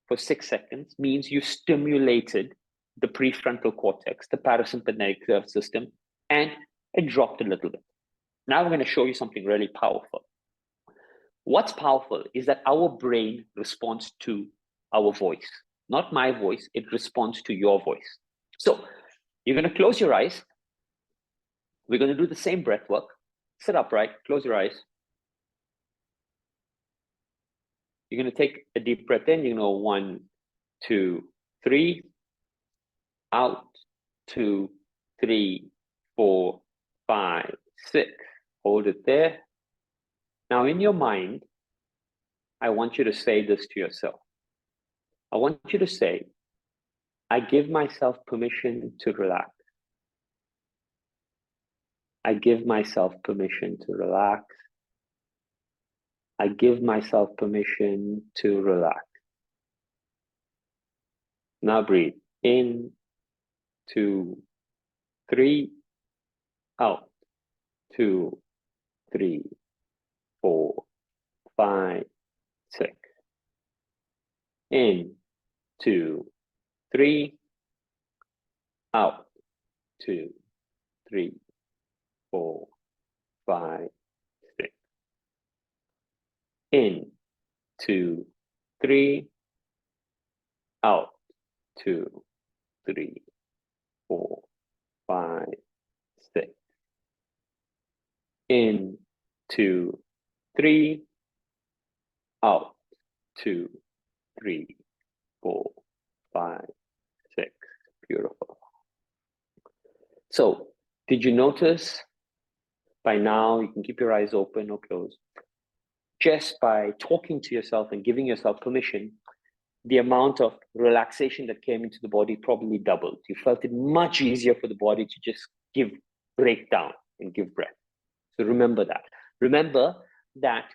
for 6 seconds means you stimulated the prefrontal cortex, the parasympathetic nervous system, and it dropped a little bit. Now we're going to show you something really powerful. What's powerful is that our brain responds to our voice, not my voice, it responds to your voice. So you're going to close your eyes. We're going to do the same breath work. Sit upright, close your eyes. You're going to take a deep breath in. You know, 1, 2, 3. Out, 2, 3, 4, 5, 6. Hold it there. Now in your mind, I want you to say this to yourself. I want you to say, I give myself permission to relax. I give myself permission to relax. I give myself permission to relax. Now breathe in, 2, 3, out, 2, 3, 4, 5, 6. In, 2, 3. Out, 2, 3, 4, 5, 6. In, 2, 3. Out, 2, 3, 4, 5, 6. In, 2, 3. Out, 2, 3, 4, 5, 6. Beautiful. So, did you notice by now, you can keep your eyes open or closed, just by talking to yourself and giving yourself permission, the amount of relaxation that came into the body probably doubled. You felt it much easier for the body to just break down and give breath. So remember that. Remember that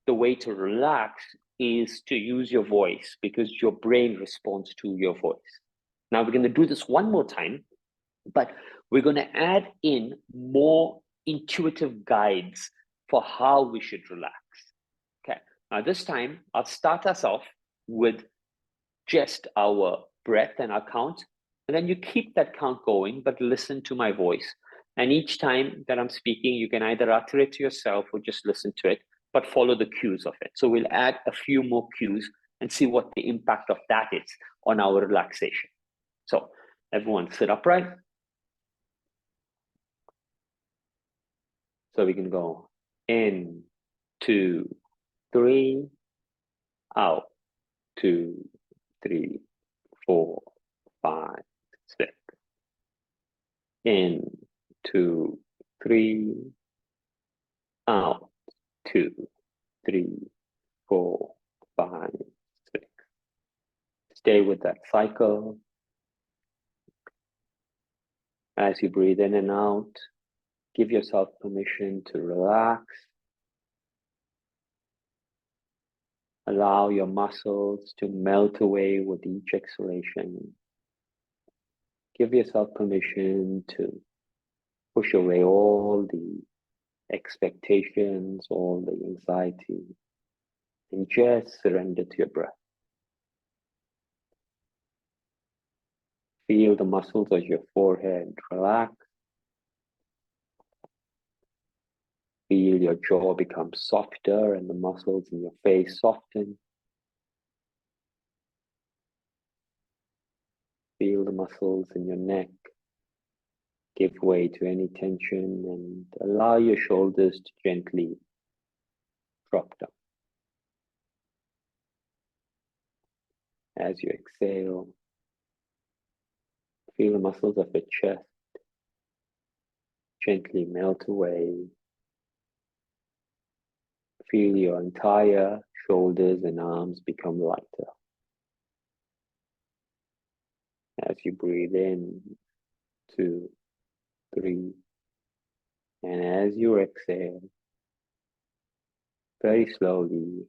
the way to relax is to use your voice, because your brain responds to your voice. Now we're going to do this one more time, but we're going to add in more intuitive guides for how we should relax. Okay. Now this time I'll start us off with just our breath and our count, and then you keep that count going, but listen to my voice. And each time that I'm speaking, you can either utter it to yourself or just listen to it, but follow the cues of it. So we'll add a few more cues and see what the impact of that is on our relaxation. So everyone sit upright. So we can go in, 2, 3, out, 2, 3, 4, 5, 6. In, 2, 3, out, 2, 3, 4, 5, 6. Stay with that cycle. As you breathe in and out, give yourself permission to relax. Allow your muscles to melt away with each exhalation. Give yourself permission to push away all the expectations, all the anxiety, and just surrender to your breath. Feel the muscles of your forehead relax. Feel your jaw become softer and the muscles in your face soften. Feel the muscles in your neck give way to any tension, and allow your shoulders to gently drop down. As you exhale, feel the muscles of your chest gently melt away. Feel your entire shoulders and arms become lighter. As you breathe in, 2, 3, and as you exhale, very slowly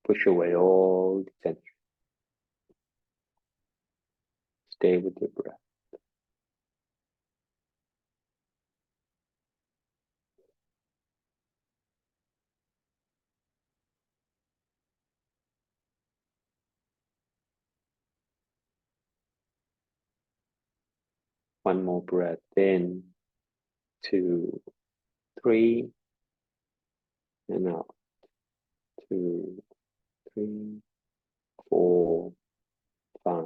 push away all the tension. Stay with your breath. One more breath in, 2, 3, and out. 2, 3, 4, 5.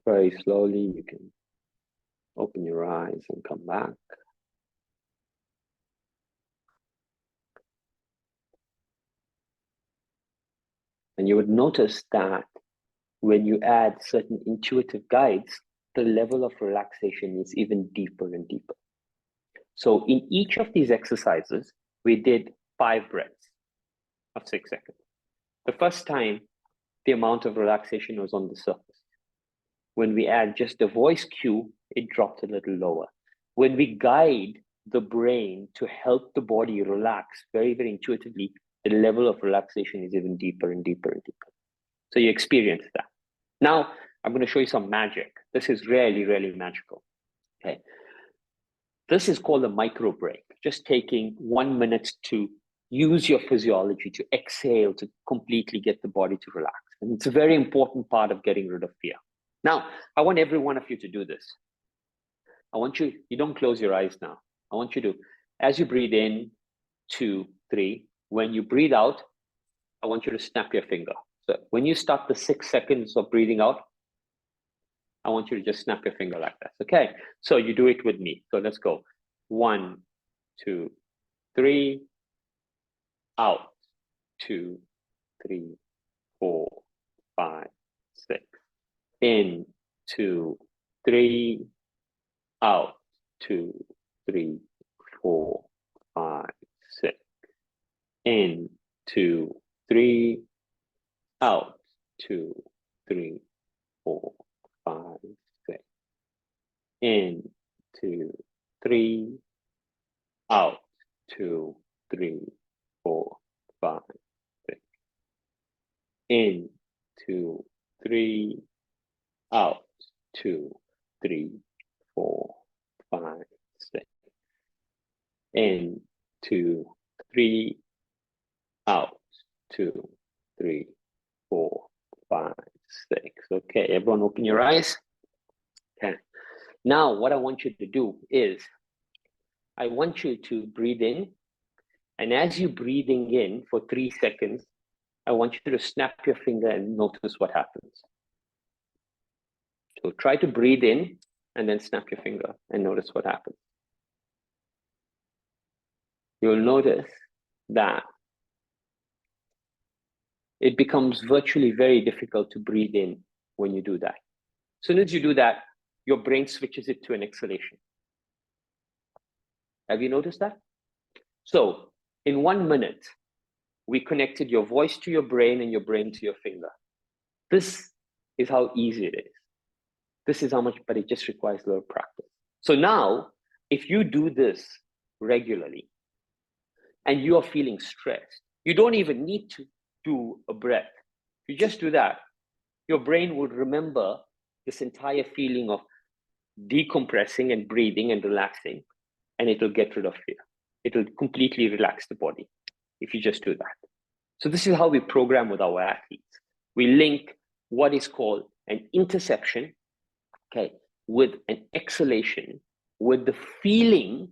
Very slowly, you can open your eyes and come back. And you would notice that when you add certain intuitive guides, the level of relaxation is even deeper and deeper. So in each of these exercises, we did 5 breaths of 6 seconds. The first time, the amount of relaxation was on the surface. When we add just the voice cue, it dropped a little lower. When we guide the brain to help the body relax very, very intuitively, the level of relaxation is even deeper and deeper and deeper. So you experience that. Now, I'm going to show you some magic. This is really, really magical. Okay. This is called a micro break, just taking 1 minute to use your physiology to exhale, to completely get the body to relax. And it's a very important part of getting rid of fear. Now, I want every one of you to do this. I want you don't close your eyes now. I want you to, as you breathe in, 2, 3, when you breathe out, I want you to snap your finger. So when you start the 6 seconds of breathing out, I want you to just snap your finger like that. Okay. So you do it with me. So let's go. 1, 2, 3, out. 2, 3, 4, 5, 6. In, 2, 3, out. 2, 3, 4, 5, 6. In, 2, 3, out. 2, 3, 4, 5, 6. In, 2, 3, out. 2, 3, 4, 5, 6. In, 2, 3, out. 2, 3, 4, 5, 6. In, 2, 3, out. 2, 3, 4, 5, 6. Okay, everyone open your eyes. Okay. Now, what I want you to do is, I want you to breathe in. And as you're breathing in for 3 seconds, I want you to snap your finger and notice what happens. So try to breathe in and then snap your finger and notice what happens. You'll notice that it becomes virtually very difficult to breathe in when you do that. As soon as you do that, your brain switches it to an exhalation. Have you noticed that? So in 1 minute, we connected your voice to your brain and your brain to your finger. This is how easy it is. This is how much, but it just requires a little practice. So now, if you do this regularly and you are feeling stressed, you don't even need to do a breath. You just do that. Your brain would remember this entire feeling of decompressing and breathing and relaxing, and it will get rid of fear. It will completely relax the body if you just do that. So this is how we program with our athletes. We link what is called an interception, okay, with an exhalation, with the feeling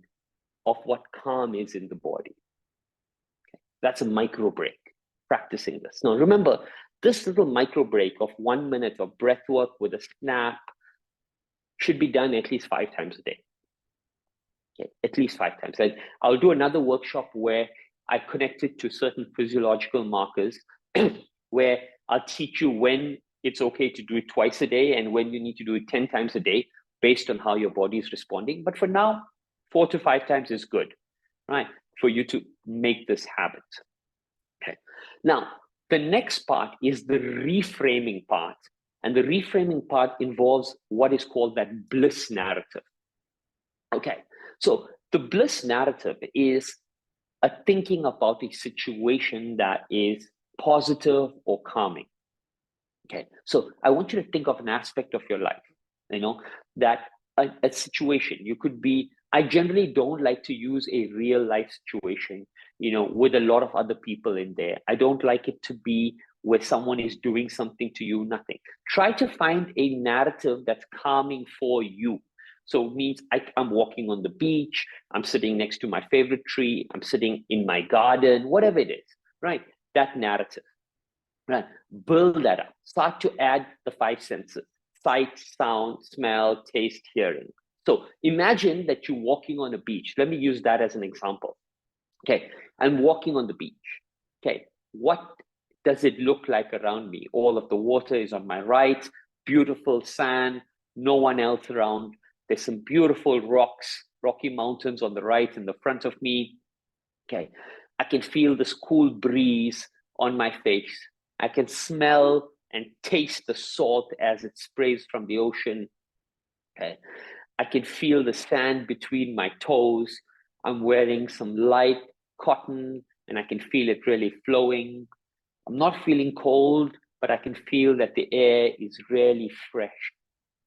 of what calm is in the body. Okay. That's a micro break, practicing this. Now remember, this little micro break of 1 minute of breath work with a snap should be done at least 5 times a day. Okay, at least 5 times. And I'll do another workshop where I connect it to certain physiological markers where I'll teach you when it's okay to do it twice a day and when you need to do it 10 times a day based on how your body is responding. But for now, 4 to 5 times is good, right? For you to make this habit. Okay. Now, the next part is the reframing part. And the reframing part involves what is called that bliss narrative. Okay. So the bliss narrative is a thinking about a situation that is positive or calming. Okay, so I want you to think of an aspect of your life, that a situation, you could be, I generally don't like to use a real life situation, with a lot of other people in there. I don't like it to be where someone is doing something to you, nothing. Try to find a narrative that's calming for you. So it means I'm walking on the beach, I'm sitting next to my favorite tree, I'm sitting in my garden, whatever it is, right? That narrative, right? Build that up. Start to add the 5 senses: sight, sound, smell, taste, hearing. So imagine that you're walking on a beach. Let me use that as an example. Okay, I'm walking on the beach. Okay, what does it look like around me? All of the water is on my right, beautiful sand, no one else around. There's some beautiful rocks, rocky mountains on the right in the front of me. Okay, I can feel this cool breeze on my face. I can smell and taste the salt as it sprays from the ocean. Okay, I can feel the sand between my toes. I'm wearing some light cotton and I can feel it really flowing. I'm not feeling cold, but I can feel that the air is really fresh.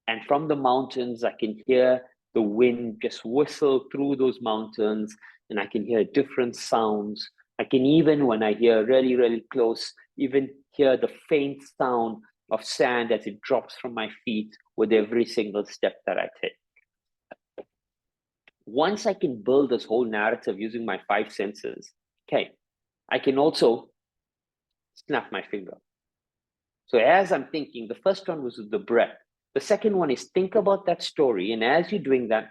And from the mountains, I can hear the wind just whistle through those mountains, and I can hear different sounds. I can even, when I hear really, really close, even hear the faint sound of sand as it drops from my feet with every single step that I take. Once I can build this whole narrative using my 5 senses, okay, I can also snap my finger. So as I'm thinking, the first one was the breath. The second one is think about that story. And as you're doing that,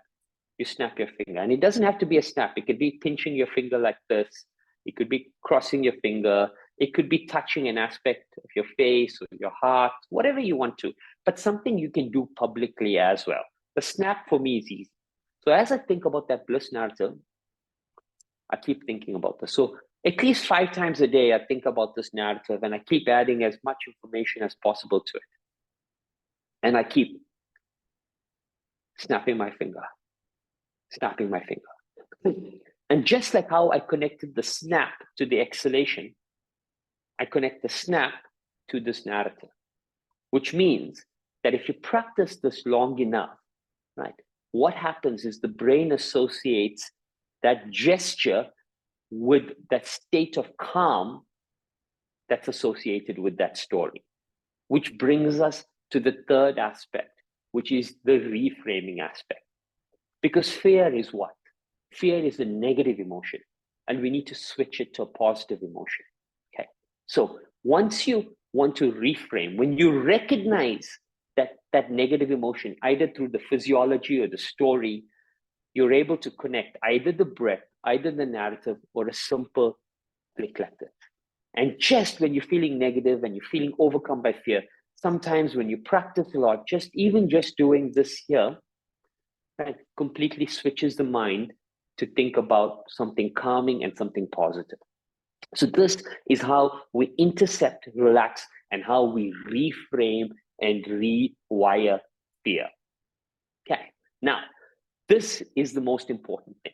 you snap your finger. And it doesn't have to be a snap. It could be pinching your finger like this. It could be crossing your finger. It could be touching an aspect of your face or your heart, whatever you want to, but something you can do publicly as well. The snap for me is easy. So as I think about that bliss narrative, I keep thinking about this. So at least 5 times a day, I think about this narrative and I keep adding as much information as possible to it. And I keep snapping my finger, snapping my finger. And just like how I connected the snap to the exhalation, I connect the snap to this narrative, which means that if you practice this long enough, right, what happens is the brain associates that gesture with that state of calm that's associated with that story, which brings us to the third aspect, which is the reframing aspect. Because fear is what? Fear is a negative emotion, and we need to switch it to a positive emotion. Okay. So once you want to reframe, when you recognize that negative emotion, either through the physiology or the story, you're able to connect either the breath, either the narrative, or a simple click like this. And just when you're feeling negative and you're feeling overcome by fear, sometimes when you practice a lot, just doing this here, right, completely switches the mind to think about something calming and something positive. So this is how we intercept, relax, and how we reframe and rewire fear. Okay, now this is the most important thing.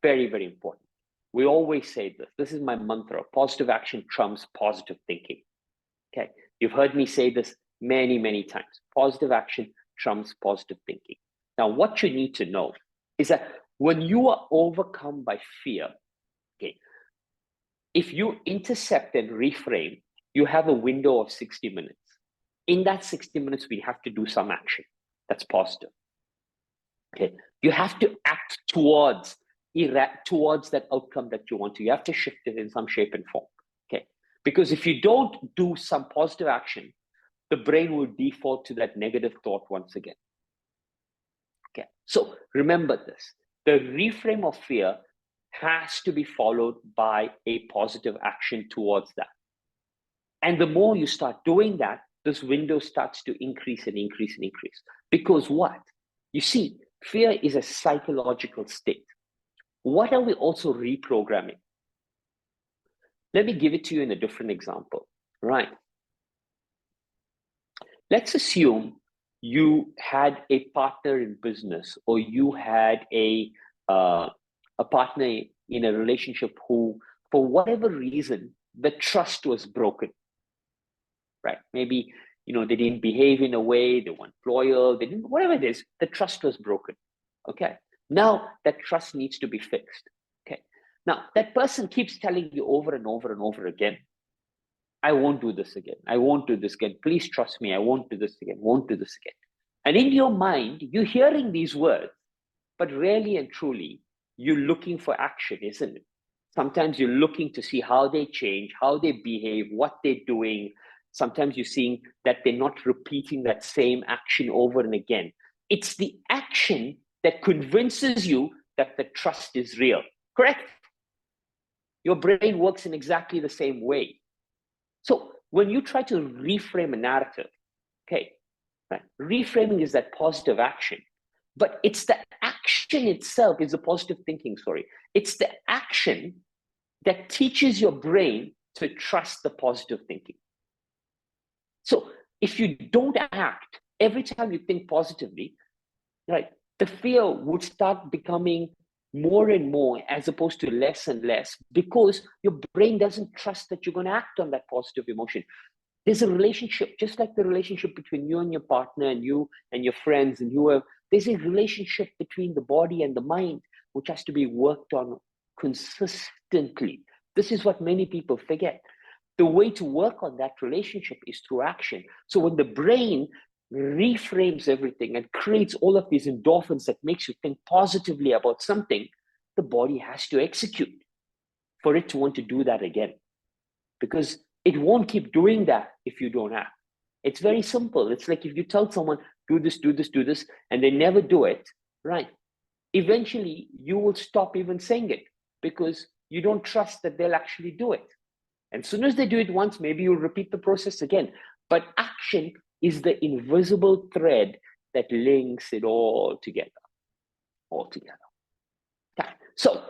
Very, very important. We always say this. This is my mantra. Positive action trumps positive thinking. Okay, you've heard me say this many, many times. Positive action trumps positive thinking. Now, what you need to know is that when you are overcome by fear, okay, if you intercept and reframe, you have a window of 60 minutes. In that 60 minutes, we have to do some action that's positive. Okay, you have to act towards that outcome that you want to. You have to shift it in some shape and form. Okay, because if you don't do some positive action, the brain will default to that negative thought once again. Okay, so remember this. The reframe of fear has to be followed by a positive action towards that. And the more you start doing that, this window starts to increase and increase and increase. Because what? You see, fear is a psychological state. What are we also reprogramming? Let me give it to you in a different example, right? Let's assume you had a partner in business, or you had a partner in a relationship who, for whatever reason, the trust was broken, right? Maybe, they didn't behave in a way, they weren't loyal, whatever it is, the trust was broken, okay? Now that trust needs to be fixed, okay? Now that person keeps telling you over and over and over again, I won't do this again. I won't do this again. Please trust me. I won't do this again. Won't do this again. And in your mind, you're hearing these words, but really and truly, you're looking for action, isn't it? Sometimes you're looking to see how they change, how they behave, what they're doing. Sometimes you're seeing that they're not repeating that same action over and again. It's the action that convinces you that the trust is real, correct? Your brain works in exactly the same way. So when you try to reframe a narrative, okay, right, reframing is that positive action, but it's the action itself is the positive thinking, sorry. It's the action that teaches your brain to trust the positive thinking. So if you don't act every time you think positively, right, the fear would start becoming more and more as opposed to less and less, because your brain doesn't trust that you're going to act on that positive emotion. There's a relationship, just like the relationship between you and your partner and you and your friends and whoever. There's a relationship between the body and the mind, which has to be worked on consistently. This is what many people forget. The way to work on that relationship is through action. So when the brain reframes everything and creates all of these endorphins that makes you think positively about something, the body has to execute for it to want to do that again. Because it won't keep doing that if you don't act. It's very simple. It's like if you tell someone, do this, do this, do this, and they never do it, right? Eventually, you will stop even saying it because you don't trust that they'll actually do it. And as soon as they do it once, maybe you'll repeat the process again. But action is the invisible thread that links it all together. Okay. So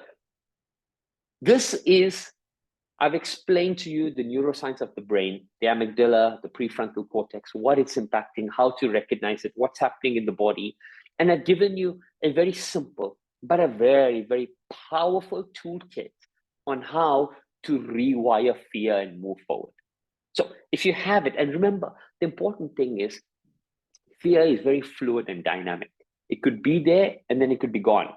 this is, I've explained to you the neuroscience of the brain, the amygdala, the prefrontal cortex, what it's impacting, how to recognize it, what's happening in the body. And I've given you a very simple, but a very, very powerful toolkit on how to rewire fear and move forward. So if you have it, and remember, the important thing is fear is very fluid and dynamic. It could be there and then it could be gone,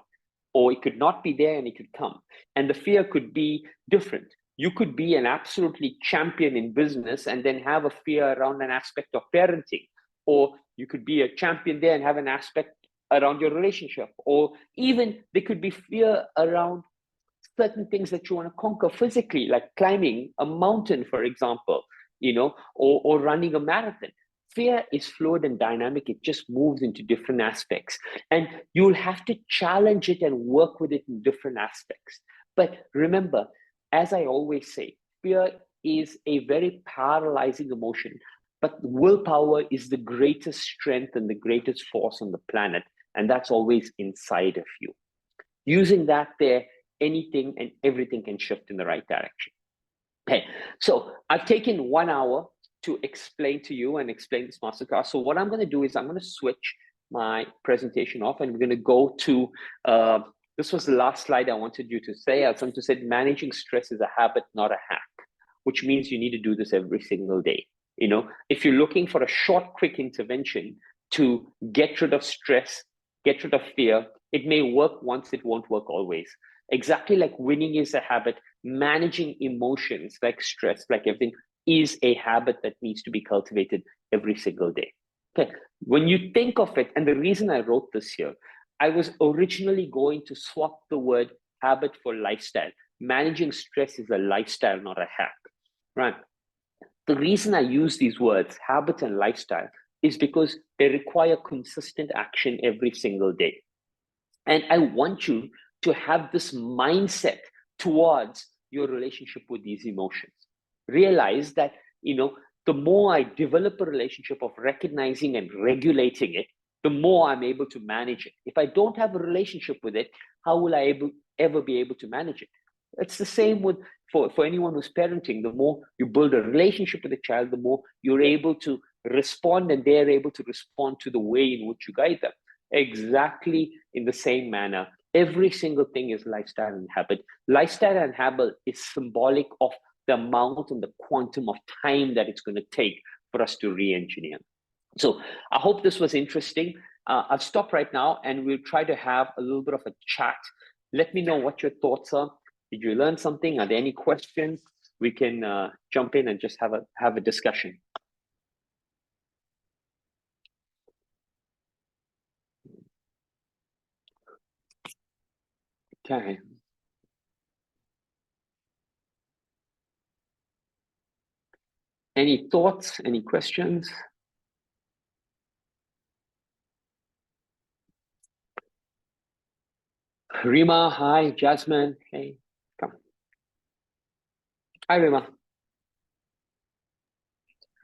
or it could not be there and it could come. And the fear could be different. You could be an absolutely champion in business and then have a fear around an aspect of parenting, or you could be a champion there and have an aspect around your relationship, or even there could be fear around certain things that you want to conquer physically, like climbing a mountain, for example, or running a marathon. Fear is fluid and dynamic. It just moves into different aspects, and you'll have to challenge it and work with it in different aspects. But remember, as I always say, fear is a very paralyzing emotion, but willpower is the greatest strength and the greatest force on the planet, and that's always inside of you. Using that there, anything and everything can shift in the right direction. Okay, so I've taken 1 hour to explain to you and explain this masterclass. So what I'm going to do is I'm going to switch my presentation off, and we're going to go to, this was the last slide I wanted you to say. I was going to say managing stress is a habit, not a hack, which means you need to do this every single day. If you're looking for a short, quick intervention to get rid of stress, get rid of fear, it may work once, it won't work always. Exactly like winning is a habit, managing emotions like stress, like everything, is a habit that needs to be cultivated every single day. Okay, when you think of it, and the reason I wrote this here, I was originally going to swap the word habit for lifestyle. Managing stress is a lifestyle, not a hack, right? The reason I use these words, habit and lifestyle, is because they require consistent action every single day. And I want you to have this mindset towards your relationship with these emotions. Realize that, the more I develop a relationship of recognizing and regulating it, the more I'm able to manage it. If I don't have a relationship with it, how will I ever be able to manage it? It's the same with for anyone who's parenting. The more you build a relationship with a child, the more you're able to respond, and they're able to respond to the way in which you guide them. Exactly in the same manner, every single thing is lifestyle and habit. Lifestyle and habit is symbolic of the amount and the quantum of time that it's going to take for us to re-engineer. So I hope this was interesting. I'll stop right now and we'll try to have a little bit of a chat. Let me know what your thoughts are. Did you learn something? Are there any questions? We can jump in and just have a discussion. Okay. Any thoughts? Any questions? Rima, hi. Jasmine, hey, come. Hi, Rima.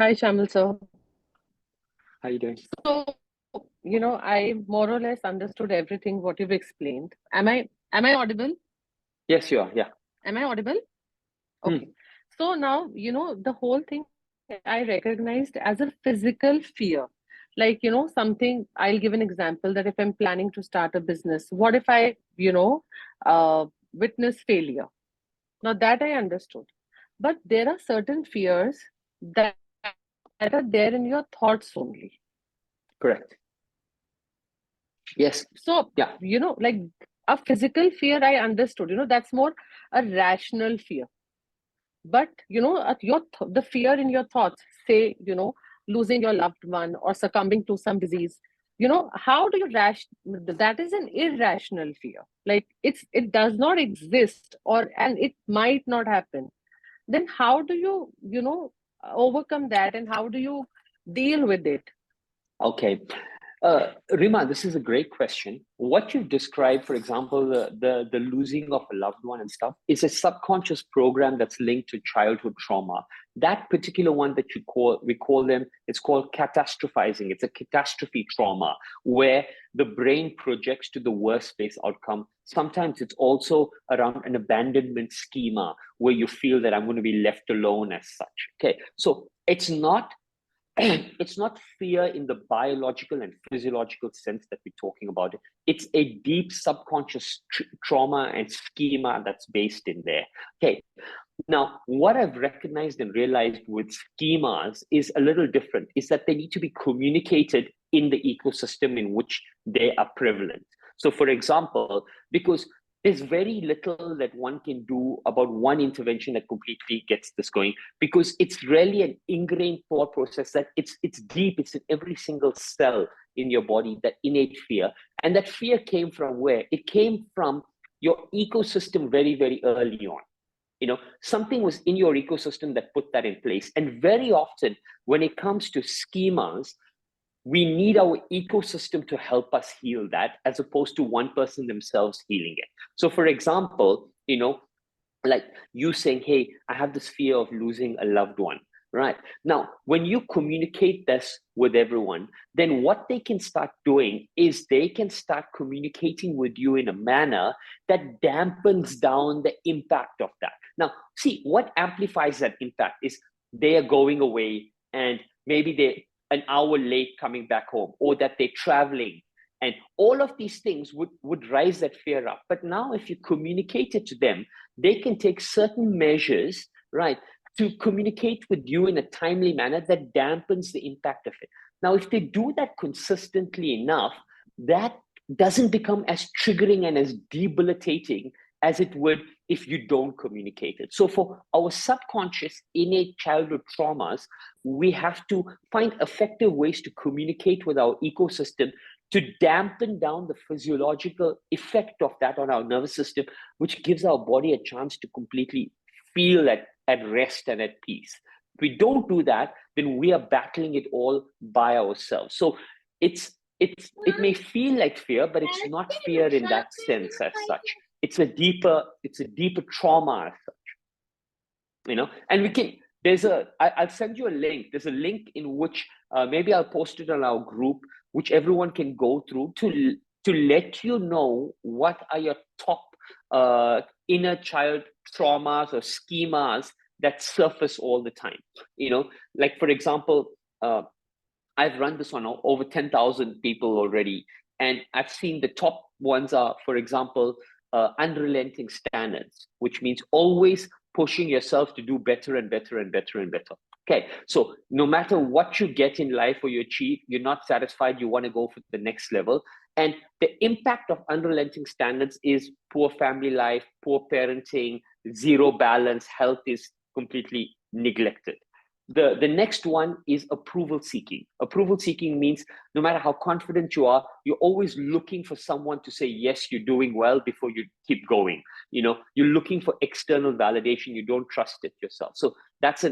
Hi, Shayamal sir. How you doing? So, I more or less understood everything what you've explained. Am I audible? Yes, you are. Yeah. Am I audible? Okay. So now, the whole thing I recognized as a physical fear. Like, something, I'll give an example that if I'm planning to start a business, what if I, witness failure? Now that I understood. But there are certain fears that are there in your thoughts only. Correct. Yes. So, Yeah. like a physical fear, I understood, that's more a rational fear. But, the fear in your thoughts, say, losing your loved one or succumbing to some disease, how do you that is an irrational fear. Like it does not exist, and it might not happen. Then how do you, overcome that, and how do you deal with it? Okay. Rima, this is a great question. What you've described, for example, the losing of a loved one and stuff, is a subconscious program that's linked to childhood trauma. That particular one that we call them, it's called catastrophizing. It's a catastrophe trauma where the brain projects to the worst case outcome. Sometimes it's also around an abandonment schema where you feel that I'm going to be left alone as such. Okay, so it's not fear in the biological and physiological sense that we're talking about. It's a deep subconscious trauma and schema that's based in there. Okay. Now, what I've recognized and realized with schemas is a little different, is that they need to be communicated in the ecosystem in which they are prevalent. So for example, because there's very little that one can do about one intervention that completely gets this going, because it's really an ingrained thought process that it's deep, it's in every single cell in your body, that innate fear. And that fear came from where? It came from your ecosystem very, very early on. Something was in your ecosystem that put that in place. And very often when it comes to schemas, we need our ecosystem to help us heal that, as opposed to one person themselves healing it. So for example, like you saying, hey, I have this fear of losing a loved one. Right. Now, when you communicate this with everyone, then what they can start doing is they can start communicating with you in a manner that dampens down the impact of that. Now, see, what amplifies that impact is they are going away and maybe they're an hour late coming back home, or that they're traveling. And all of these things would rise that fear up. But now if you communicate it to them, they can take certain measures, right, to communicate with you in a timely manner that dampens the impact of it. Now, if they do that consistently enough, that doesn't become as triggering and as debilitating as it would if you don't communicate it. So for our subconscious innate childhood traumas, we have to find effective ways to communicate with our ecosystem to dampen down the physiological effect of that on our nervous system, which gives our body a chance to completely feel at rest and at peace. If we don't do that, then we are battling it all by ourselves. So it may feel like fear, but it's not fear in that sense as such. It's a deeper trauma as such. And we can, I'll send you a link. There's a link in which maybe I'll post it on our group, which everyone can go through to let you know what are your top inner child traumas or schemas that surface all the time. Like for example, I've run this on over 10,000 people already, and I've seen the top ones are, for example, unrelenting standards, which means always pushing yourself to do better and better and better and better. Okay, so no matter what you get in life or you achieve, you're not satisfied, you want to go for the next level. And the impact of unrelenting standards is poor family life, poor parenting, zero balance, health is completely neglected. The next one is approval seeking. Approval seeking means no matter how confident you are, you're always looking for someone to say, yes, you're doing well before you keep going. You're looking for external validation. You don't trust it yourself. So that's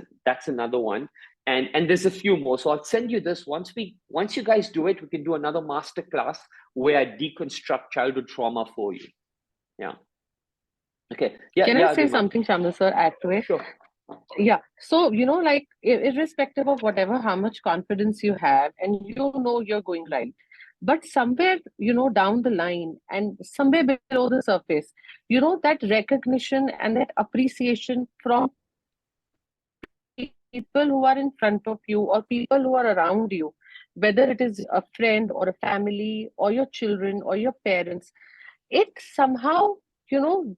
another one. And there's a few more. So I'll send you this. Once you guys do it, we can do another masterclass where I deconstruct childhood trauma for you. Yeah. Okay. Yeah. Can I say something, Shayamal sir, add to it? Sure. Yeah. So, like irrespective of whatever, how much confidence you have, and you're going right. But somewhere, down the line and somewhere below the surface, that recognition and that appreciation from people who are in front of you or people who are around you, whether it is a friend or a family or your children or your parents, it somehow,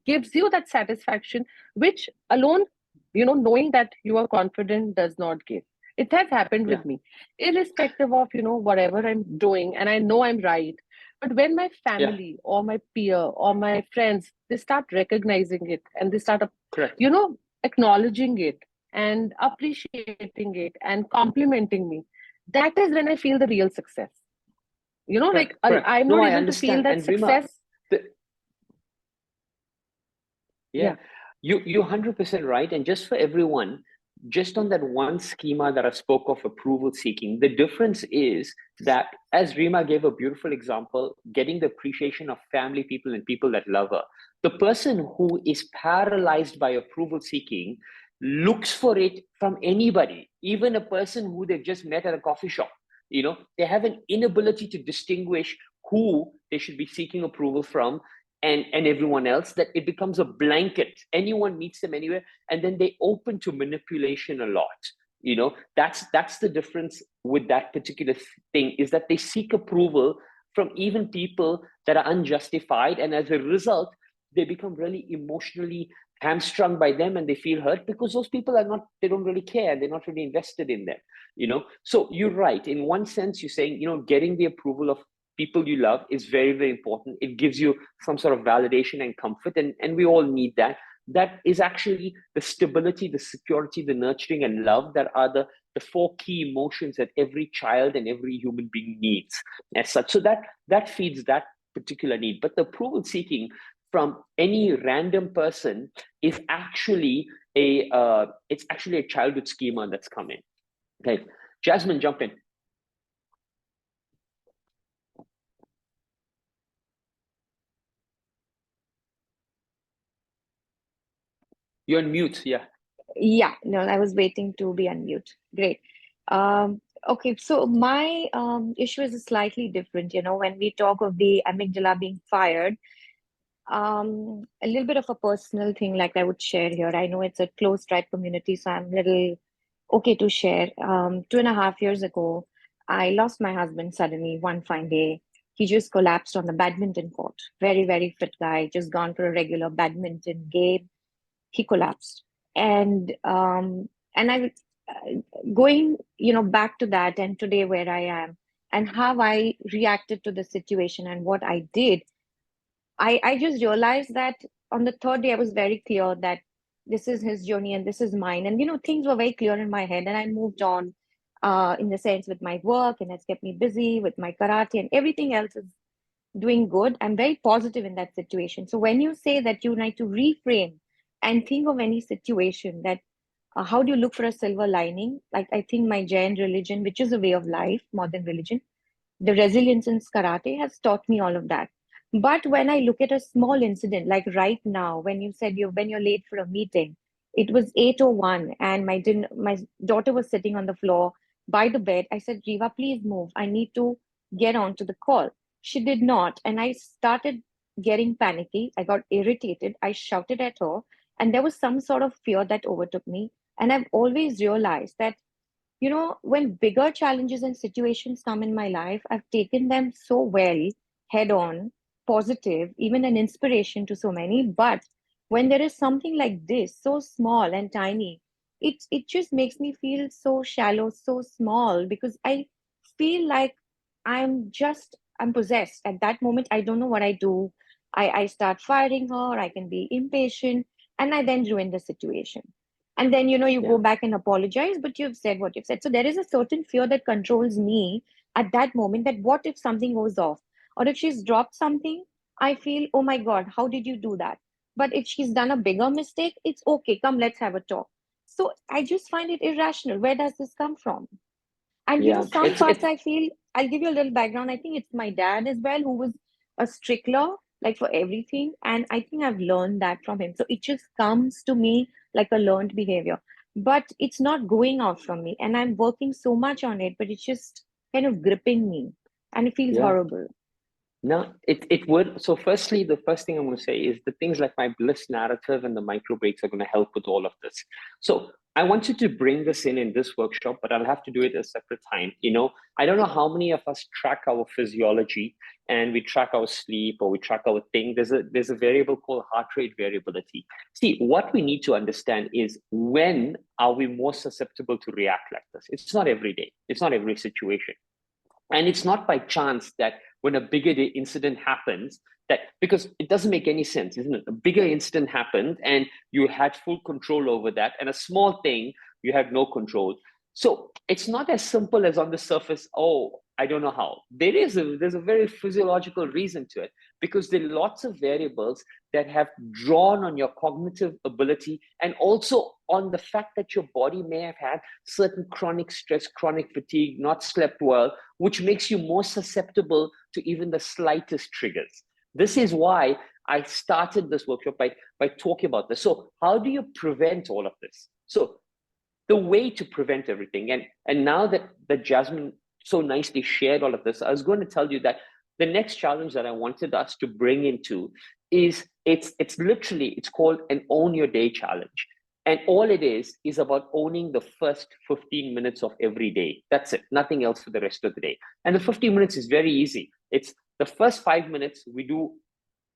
gives you that satisfaction, which alone, knowing that you are confident does not give. It has happened Yeah. with me, irrespective of, whatever I'm doing, and I know I'm right. But when my Yeah. family or my peer or my friends, they start recognizing it and they start, Correct. acknowledging it and appreciating it and complimenting me, that is when I feel the real success. Correct. Like Correct. I'm No, not I able to feel understand. that And Rima, success. the, yeah, Yeah, you're 100% right. And just for everyone, just on that one schema that I spoke of, approval seeking, the difference is that, as Rima gave a beautiful example, getting the appreciation of family, people, and people that love her. The person who is paralyzed by approval seeking looks for it from anybody, even a person who they've just met at a coffee shop. They have an inability to distinguish who they should be seeking approval from and everyone else, that it becomes a blanket. Anyone meets them anywhere, and then they open to manipulation a lot. That's the difference with that particular thing, is that they seek approval from even people that are unjustified, and as a result they become really emotionally hamstrung by them, and they feel hurt because those people they don't really care, they're not really invested in them. So you're right, in one sense you're saying, getting the approval of people you love is very, very important. It gives you some sort of validation and comfort, and we all need that. That is actually the stability, the security, the nurturing, and love that are the four key emotions that every child and every human being needs as such. So that feeds that particular need. But the approval seeking from any random person is actually it's actually a childhood schema that's come in. Okay, Jasmine, jump in. You're on mute. Yeah. Yeah, no, I was waiting to be unmute. Great. Okay, so my issue is slightly different. When we talk of the amygdala being fired, a little bit of a personal thing like I would share here. I know it's a close tribe community, so I'm a little okay to share. 2.5 years ago, I lost my husband suddenly one fine day. He just collapsed on the badminton court. Very, very fit guy, just gone for a regular badminton game. He collapsed. And I going, back to that and today where I am and how I reacted to the situation and what I did, I just realized that on the third day, I was very clear that this is his journey and this is mine. And, things were very clear in my head. And I moved on in the sense with my work, and it's kept me busy with my karate, and everything else is doing good. I'm very positive in that situation. So when you say that you need to reframe and think of any situation, that how do you look for a silver lining? Like I think my Jain religion, which is a way of life more than religion, the resilience in karate has taught me all of that. But when I look at a small incident, like right now, when you said when you're late for a meeting, it was 8:01 and my daughter was sitting on the floor by the bed. I said, Riva, please move. I need to get on to the call. She did not. And I started getting panicky. I got irritated. I shouted at her. And there was some sort of fear that overtook me. And I've always realized that when bigger challenges and situations come in my life, I've taken them so well, head on, positive, even an inspiration to so many. But when there is something like this, so small and tiny, it just makes me feel so shallow, so small, because I feel like I'm possessed. At that moment, I don't know what I do. I start firing her, I can be impatient, and I then ruin the situation. And then you Yeah. go back and apologize, but you've said what you've said. So there is a certain fear that controls me at that moment, that what if something goes off, or if she's dropped something, I feel, oh my god, how did you do that? But if she's done a bigger mistake, it's okay, come, let's have a talk. So I just find it irrational. Where does this come from? And Yeah. some parts I feel, I'll give you a little background. I think it's my dad as well, who was a stickler, like for everything. And I think I've learned that from him. So it just comes to me like a learned behavior. But it's not going out from me. And I'm working so much on it, but it's just kind of gripping me. And it feels Yeah. horrible. No, it would. So firstly, the first thing I'm going to say is the things like my bliss narrative and the micro breaks are going to help with all of this. So I want you to bring this in this workshop, but I'll have to do it a separate time. I don't know how many of us track our physiology and we track our sleep or we track our thing. There's a variable called heart rate variability. See, what we need to understand is when are we more susceptible to react like this? It's not every day. It's not every situation. And it's not by chance that when a bigger incident happens, that because it doesn't make any sense, isn't it? A bigger incident happened and you had full control over that, and a small thing, you have no control. So it's not as simple as on the surface, oh, I don't know how. There's a very physiological reason to it, because there are lots of variables that have drawn on your cognitive ability and also on the fact that your body may have had certain chronic stress, chronic fatigue, not slept well, which makes you more susceptible to even the slightest triggers. This is why I started this workshop by talking about this. So how do you prevent all of this? So the way to prevent everything, and now that Jasmine so nicely shared all of this, I was going to tell you that the next challenge that I wanted us to bring into is it's called an Own Your Day challenge. And all it is about owning the first 15 minutes of every day. That's it, nothing else for the rest of the day. And the 15 minutes is very easy. It's the first 5 minutes, we do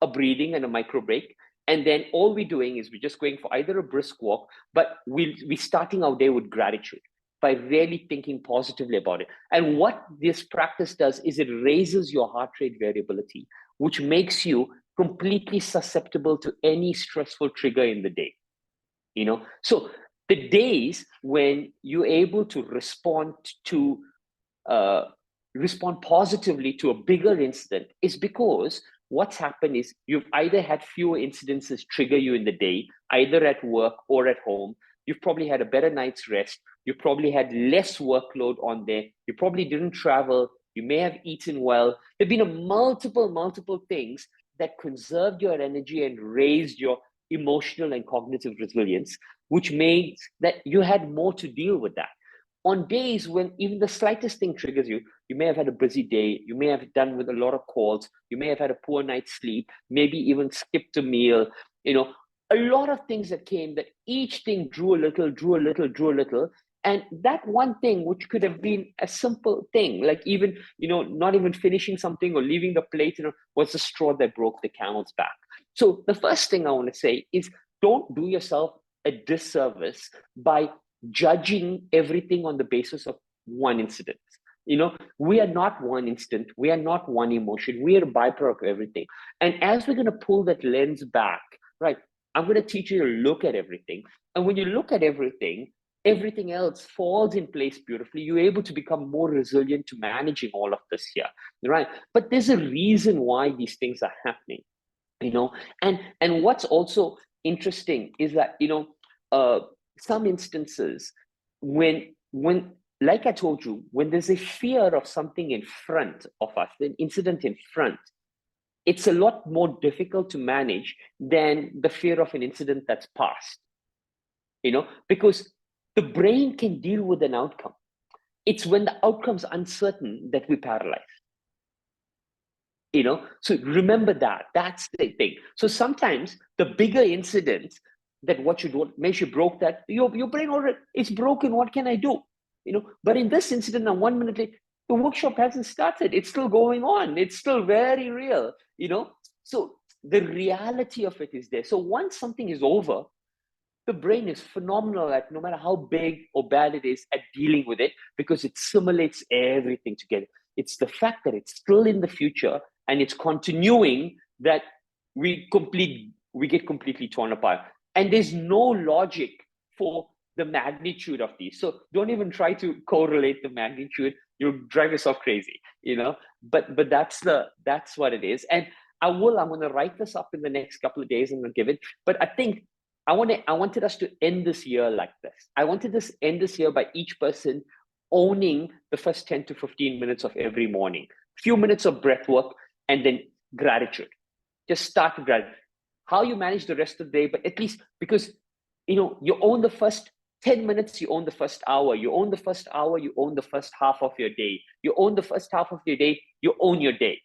a breathing and a micro break. And then all we're doing is we're just going for either a brisk walk, but we're starting our day with gratitude by really thinking positively about it. And what this practice does is it raises your heart rate variability, which makes you completely susceptible to any stressful trigger in the day. So the days when you're able to respond positively to a bigger incident is because what's happened is you've either had fewer incidences trigger you in the day, either at work or at home. You've probably had a better night's rest. You probably had less workload on there. You probably didn't travel. You may have eaten well. There've been multiple things that conserved your energy and raised your emotional and cognitive resilience, which means that you had more to deal with that. On days when even the slightest thing triggers you, you may have had a busy day, you may have done with a lot of calls, you may have had a poor night's sleep, maybe even skipped a meal, a lot of things that came, that each thing drew a little. And that one thing, which could have been a simple thing, like even, not even finishing something or leaving the plate, was the straw that broke the camel's back. So the first thing I want to say is don't do yourself a disservice by judging everything on the basis of one incident. We are not one instant. We are not one emotion. We are a byproduct of everything. And as we're going to pull that lens back, right, I'm going to teach you to look at everything. And when you look at everything else falls in place beautifully. You're able to become more resilient to managing all of this here, right? But there's a reason why these things are happening, and what's also interesting is that, some instances when like I told you, when there's a fear of something in front of us, an incident in front, it's a lot more difficult to manage than the fear of an incident that's past, because the brain can deal with an outcome. It's when the outcome's uncertain that we paralyze. So remember that's the thing. So sometimes the bigger incidents that what you do, maybe you broke that, your brain already, it's broken, what can I do? But in this incident, now 1 minute later, the workshop hasn't started, it's still going on, it's still very real, so the reality of it is there. So once something is over, the brain is phenomenal at, no matter how big or bad it is, at dealing with it, because it simulates everything together. It's the fact that it's still in the future and it's continuing that we get completely torn apart. And there's no logic for the magnitude of these. So don't even try to correlate the magnitude. You'll drive yourself crazy, but that's what it is. And I'm going to write this up in the next couple of days and I'll give it. But I think I wanted us to end this year like this. I wanted to end this year by each person owning the first 10 to 15 minutes of every morning, few minutes of breath work, and then gratitude. Just start with gratitude. How you manage the rest of the day, but at least, because you own the first 10 minutes, you own the first hour, you own the first hour, you own the first half of your day, you own the first half of your day, you own your day.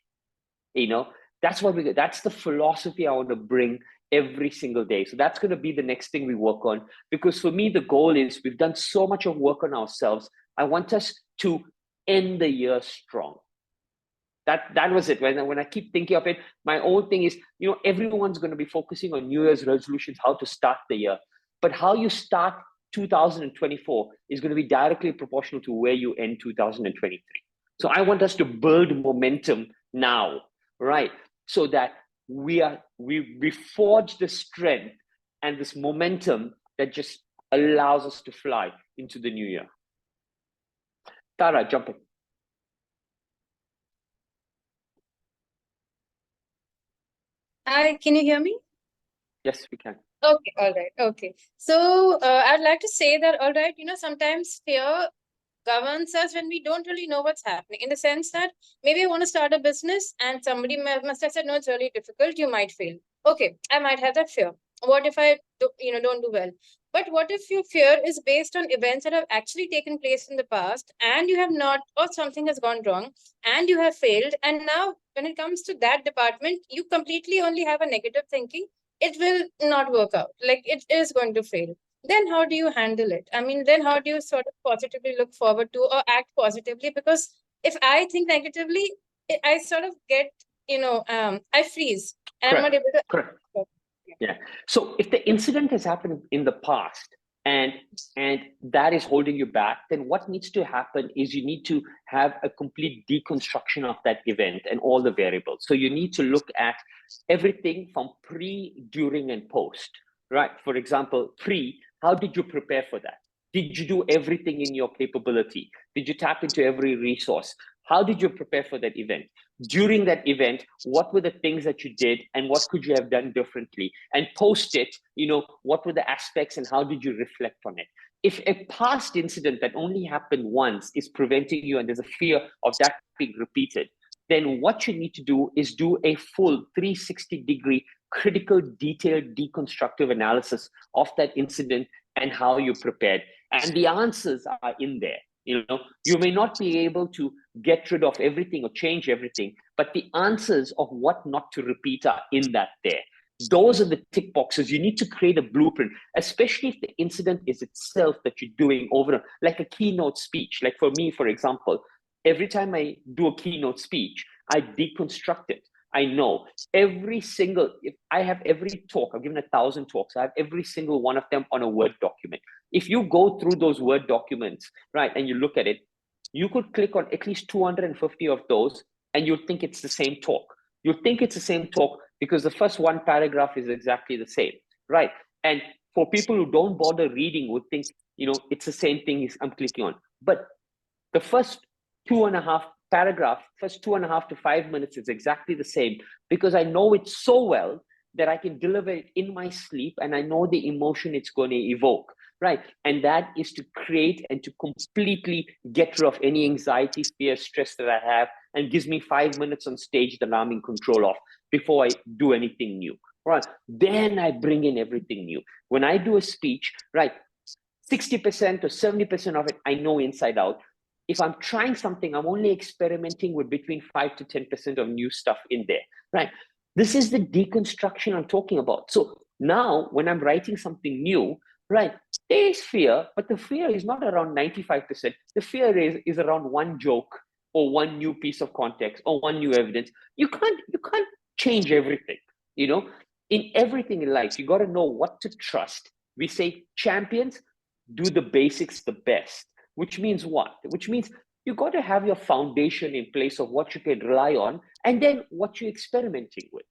That's what that's the philosophy I want to bring every single day. So that's going to be the next thing we work on, because for me, the goal is we've done so much of work on ourselves. I want us to end the year strong. That was it. When I keep thinking of it, my own thing is, everyone's going to be focusing on New Year's resolutions, how to start the year. But how you start 2024 is going to be directly proportional to where you end 2023. So I want us to build momentum now, right? So that we forge the strength and this momentum that just allows us to fly into the new year. Tara, jump in. Hi, can you hear me? Yes, we can. Okay, all right. Okay. So I'd like to say that, all right, sometimes fear governs us when we don't really know what's happening, in the sense that maybe I want to start a business and somebody must have said, no, it's really difficult, you might fail. Okay, I might have that fear. What if I don't do well? But what if your fear is based on events that have actually taken place in the past, and you have not, or something has gone wrong and you have failed, and now when it comes to that department, you completely only have a negative thinking, it will not work out, like it is going to fail. Then how do you handle it? I mean, then how do you sort of positively look forward to or act positively? Because if I think negatively, I sort of get, I freeze and I'm not able to. Correct. Yeah. So if the incident has happened in the past and that is holding you back, then what needs to happen is you need to have a complete deconstruction of that event and all the variables. So you need to look at everything from pre, during, and post, right? For example, pre, how did you prepare for that? Did you do everything in your capability? Did you tap into every resource? How did you prepare for that event? During that event, what were the things that you did and what could you have done differently? And post it, what were the aspects and how did you reflect on it? If a past incident that only happened once is preventing you and there's a fear of that being repeated, then what you need to do is do a full 360-degree critical, detailed, deconstructive analysis of that incident and how you prepared. And the answers are in there. You may not be able to get rid of everything or change everything, but the answers of what not to repeat are in that there. Those are the tick boxes. You need to create a blueprint, especially if the incident is itself that you're doing over, like a keynote speech. Like for me, for example, every time I do a keynote speech, I deconstruct it. I know if I have every talk, I've given 1,000 talks, I have every single one of them on a Word document. If you go through those Word documents, right, and you look at it, you could click on at least 250 of those and you'll think it's the same talk. You'll think it's the same talk because the first one paragraph is exactly the same, right? And for people who don't bother reading would think, it's the same thing I'm clicking on. But the first 2.5 paragraph, first 2.5 to 5 minutes is exactly the same because I know it so well that I can deliver it in my sleep and I know the emotion it's going to evoke, right? And that is to create and to completely get rid of any anxiety, fear, stress that I have, and gives me 5 minutes on stage that I'm in control of before I do anything new, right? Then I bring in everything new. When I do a speech, right, 60% or 70% of it I know inside out. If I'm trying something, I'm only experimenting with between 5 to 10% of new stuff in there, right? This is the deconstruction I'm talking about. So now when I'm writing something new, right, there is fear, but the fear is not around 95%. The fear is around one joke or one new piece of context or one new evidence. You can't change everything, in everything in life, you got to know what to trust. We say champions do the basics the best. Which means what? Which means you got to have your foundation in place of what you can rely on and then what you're experimenting with,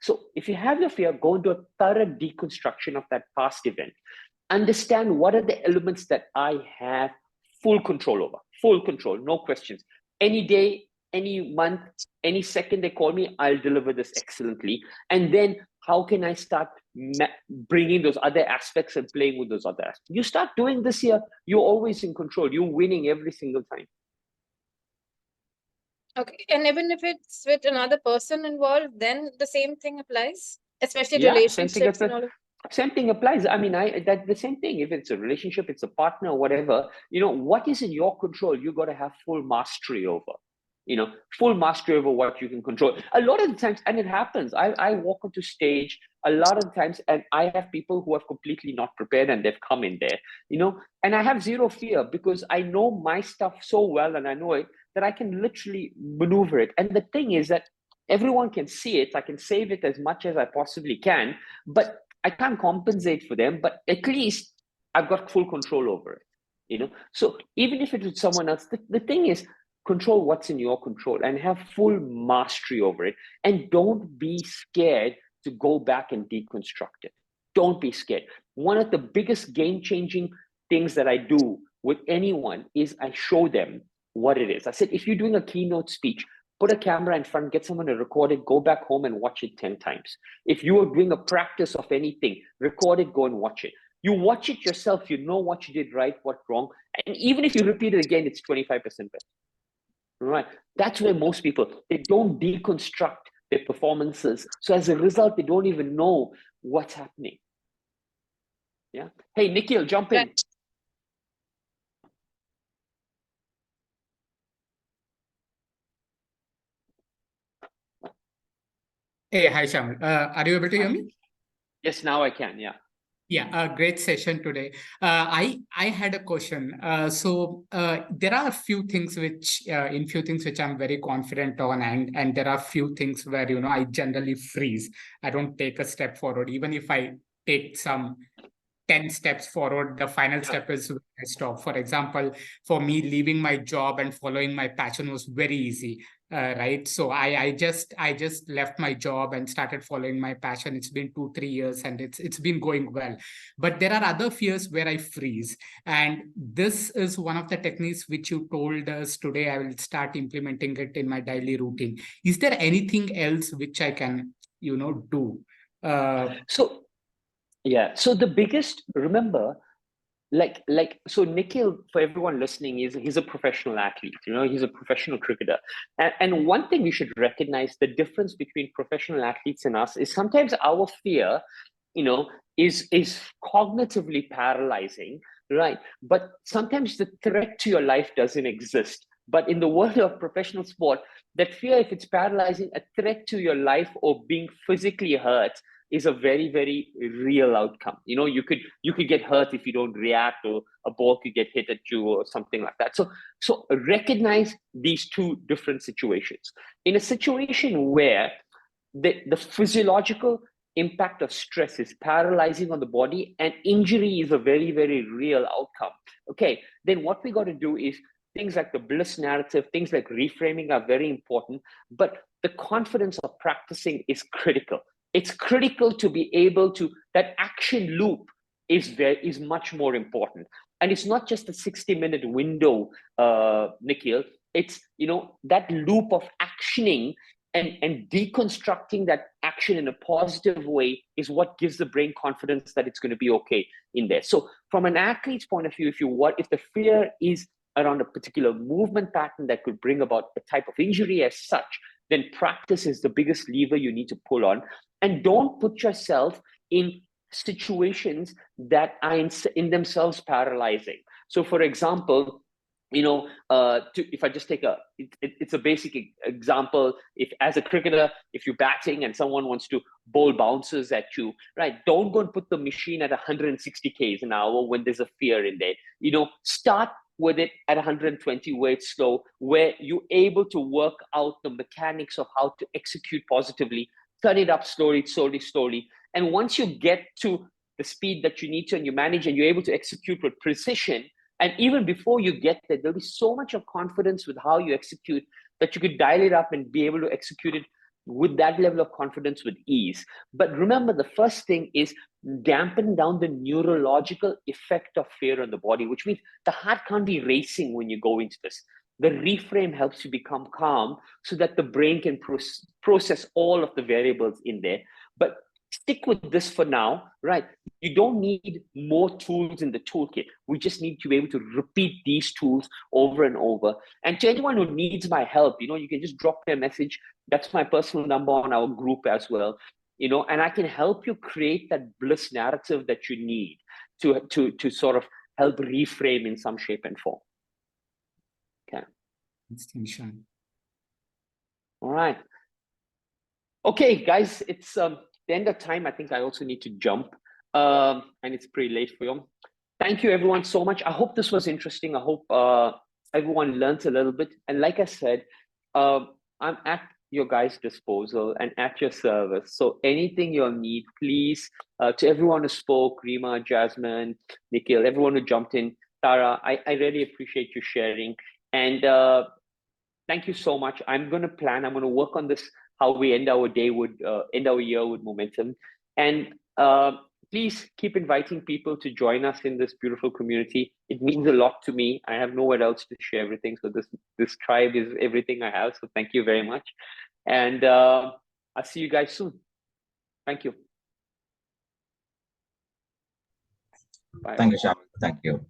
So if you have your fear, go into a thorough deconstruction of that past event. Understand what are the elements that I have full control over, full control, no questions. Any day, any month, any second they call me, I'll deliver this excellently. And then how can I start bringing those other aspects and playing with those other aspects? You start doing this here, you're always in control. You're winning every single time. Okay, and even if it's with another person involved, then the same thing applies, especially relationships and all of. Same thing applies. I mean, that the same thing. If it's a relationship, it's a partner, or whatever. What is in your control, you got to have full mastery over. full mastery over what you can control. A lot of the times, and it happens, I walk onto stage a lot of times, and I have people who have completely not prepared, and they've come in there, and I have zero fear because I know my stuff so well, and I know it, that I can literally maneuver it. And the thing is that everyone can see it. I can save it as much as I possibly can, but I can't compensate for them, but at least I've got full control over it, So even if it was someone else, the thing is, control what's in your control and have full mastery over it. And don't be scared to go back and deconstruct it. Don't be scared. One of the biggest game-changing things that I do with anyone is I show them what it is. I said, if you're doing a keynote speech, put a camera in front, get someone to record it, go back home and watch it 10 times. If you are doing a practice of anything, record it, go and watch it. You watch it yourself, you know what you did right, what wrong. And even if you repeat it again, it's 25% better. Right. That's where most people, they don't deconstruct their performances. So as a result, they don't even know what's happening. Yeah. Hey, Nikhil, jump in. Hey, hi, Shayamal. Are you able to hear me? Yes, now I can. Yeah. Yeah, a great session today. I had a question. There are a few things which I'm very confident on, and there are few things where I generally freeze. I don't take a step forward, even if I take some 10 steps forward. The final step is when I stop. For example, for me, leaving my job and following my passion was very easy. Right. So I just left my job and started following my passion. It's been 2-3 years and it's been going well. But there are other fears where I freeze. And this is one of the techniques which you told us today. I will start implementing it in my daily routine. Is there anything else which I can, do? So the biggest, remember, so Nikhil, for everyone listening, he's a professional athlete, he's a professional cricketer. And one thing we should recognize, the difference between professional athletes and us is sometimes our fear, is cognitively paralyzing, right? But sometimes the threat to your life doesn't exist. But in the world of professional sport, that fear, if it's paralyzing, a threat to your life or being physically hurt is a very, very real outcome. You could get hurt if you don't react, or a ball could get hit at you or something like that. So recognize these two different situations. In a situation where the physiological impact of stress is paralyzing on the body and injury is a very, very real outcome, okay, then what we got to do is things like the bliss narrative, things like reframing are very important, but the confidence of practicing is critical. It's critical to be able to, that action loop is much more important. And it's not just a 60-minute window, Nikhil. It's, that loop of actioning and deconstructing that action in a positive way is what gives the brain confidence that it's going to be okay in there. So from an athlete's point of view, if the fear is around a particular movement pattern that could bring about a type of injury as such, then practice is the biggest lever you need to pull on. And don't put yourself in situations that are in themselves paralyzing. So for example, if I just take it's a basic example. If as a cricketer, if you're batting and someone wants to bowl bouncers at you, right? Don't go and put the machine at 160 k's an hour when there's a fear in there. Start with it at 120 where it's slow, where you're able to work out the mechanics of how to execute positively. Turn it up slowly. And once you get to the speed that you need to, and you manage and you're able to execute with precision, and even before you get there, there'll be so much of confidence with how you execute that you could dial it up and be able to execute it with that level of confidence with ease. But remember, the first thing is dampen down the neurological effect of fear on the body, which means the heart can't be racing when you go into this. The reframe helps you become calm so that the brain can process all of the variables in there. But stick with this for now, right? You don't need more tools in the toolkit. We just need to be able to repeat these tools over and over. And to anyone who needs my help, you can just drop me a message. That's my personal number on our group as well. And I can help you create that bliss narrative that you need to sort of help reframe in some shape and form. Okay. Distinction. All right. Okay, guys, it's the end of time. I think I also need to jump, and it's pretty late for you. Thank you, everyone, so much. I hope this was interesting. I hope everyone learned a little bit. And like I said, I'm at your guys' disposal and at your service. So anything you'll need, please, to everyone who spoke, Rima, Jasmine, Nikhil, everyone who jumped in, Tara, I really appreciate you sharing. And thank you so much. I'm going to work on this, how we end our day end our year with momentum. And please keep inviting people to join us in this beautiful community. It means a lot to me. I have nowhere else to share everything. So this tribe is everything I have. So thank you very much. And I'll see you guys soon. Thank you. Bye. Thank you, Shayamal. Thank you.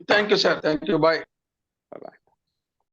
Thank you, sir. Thank you. Bye.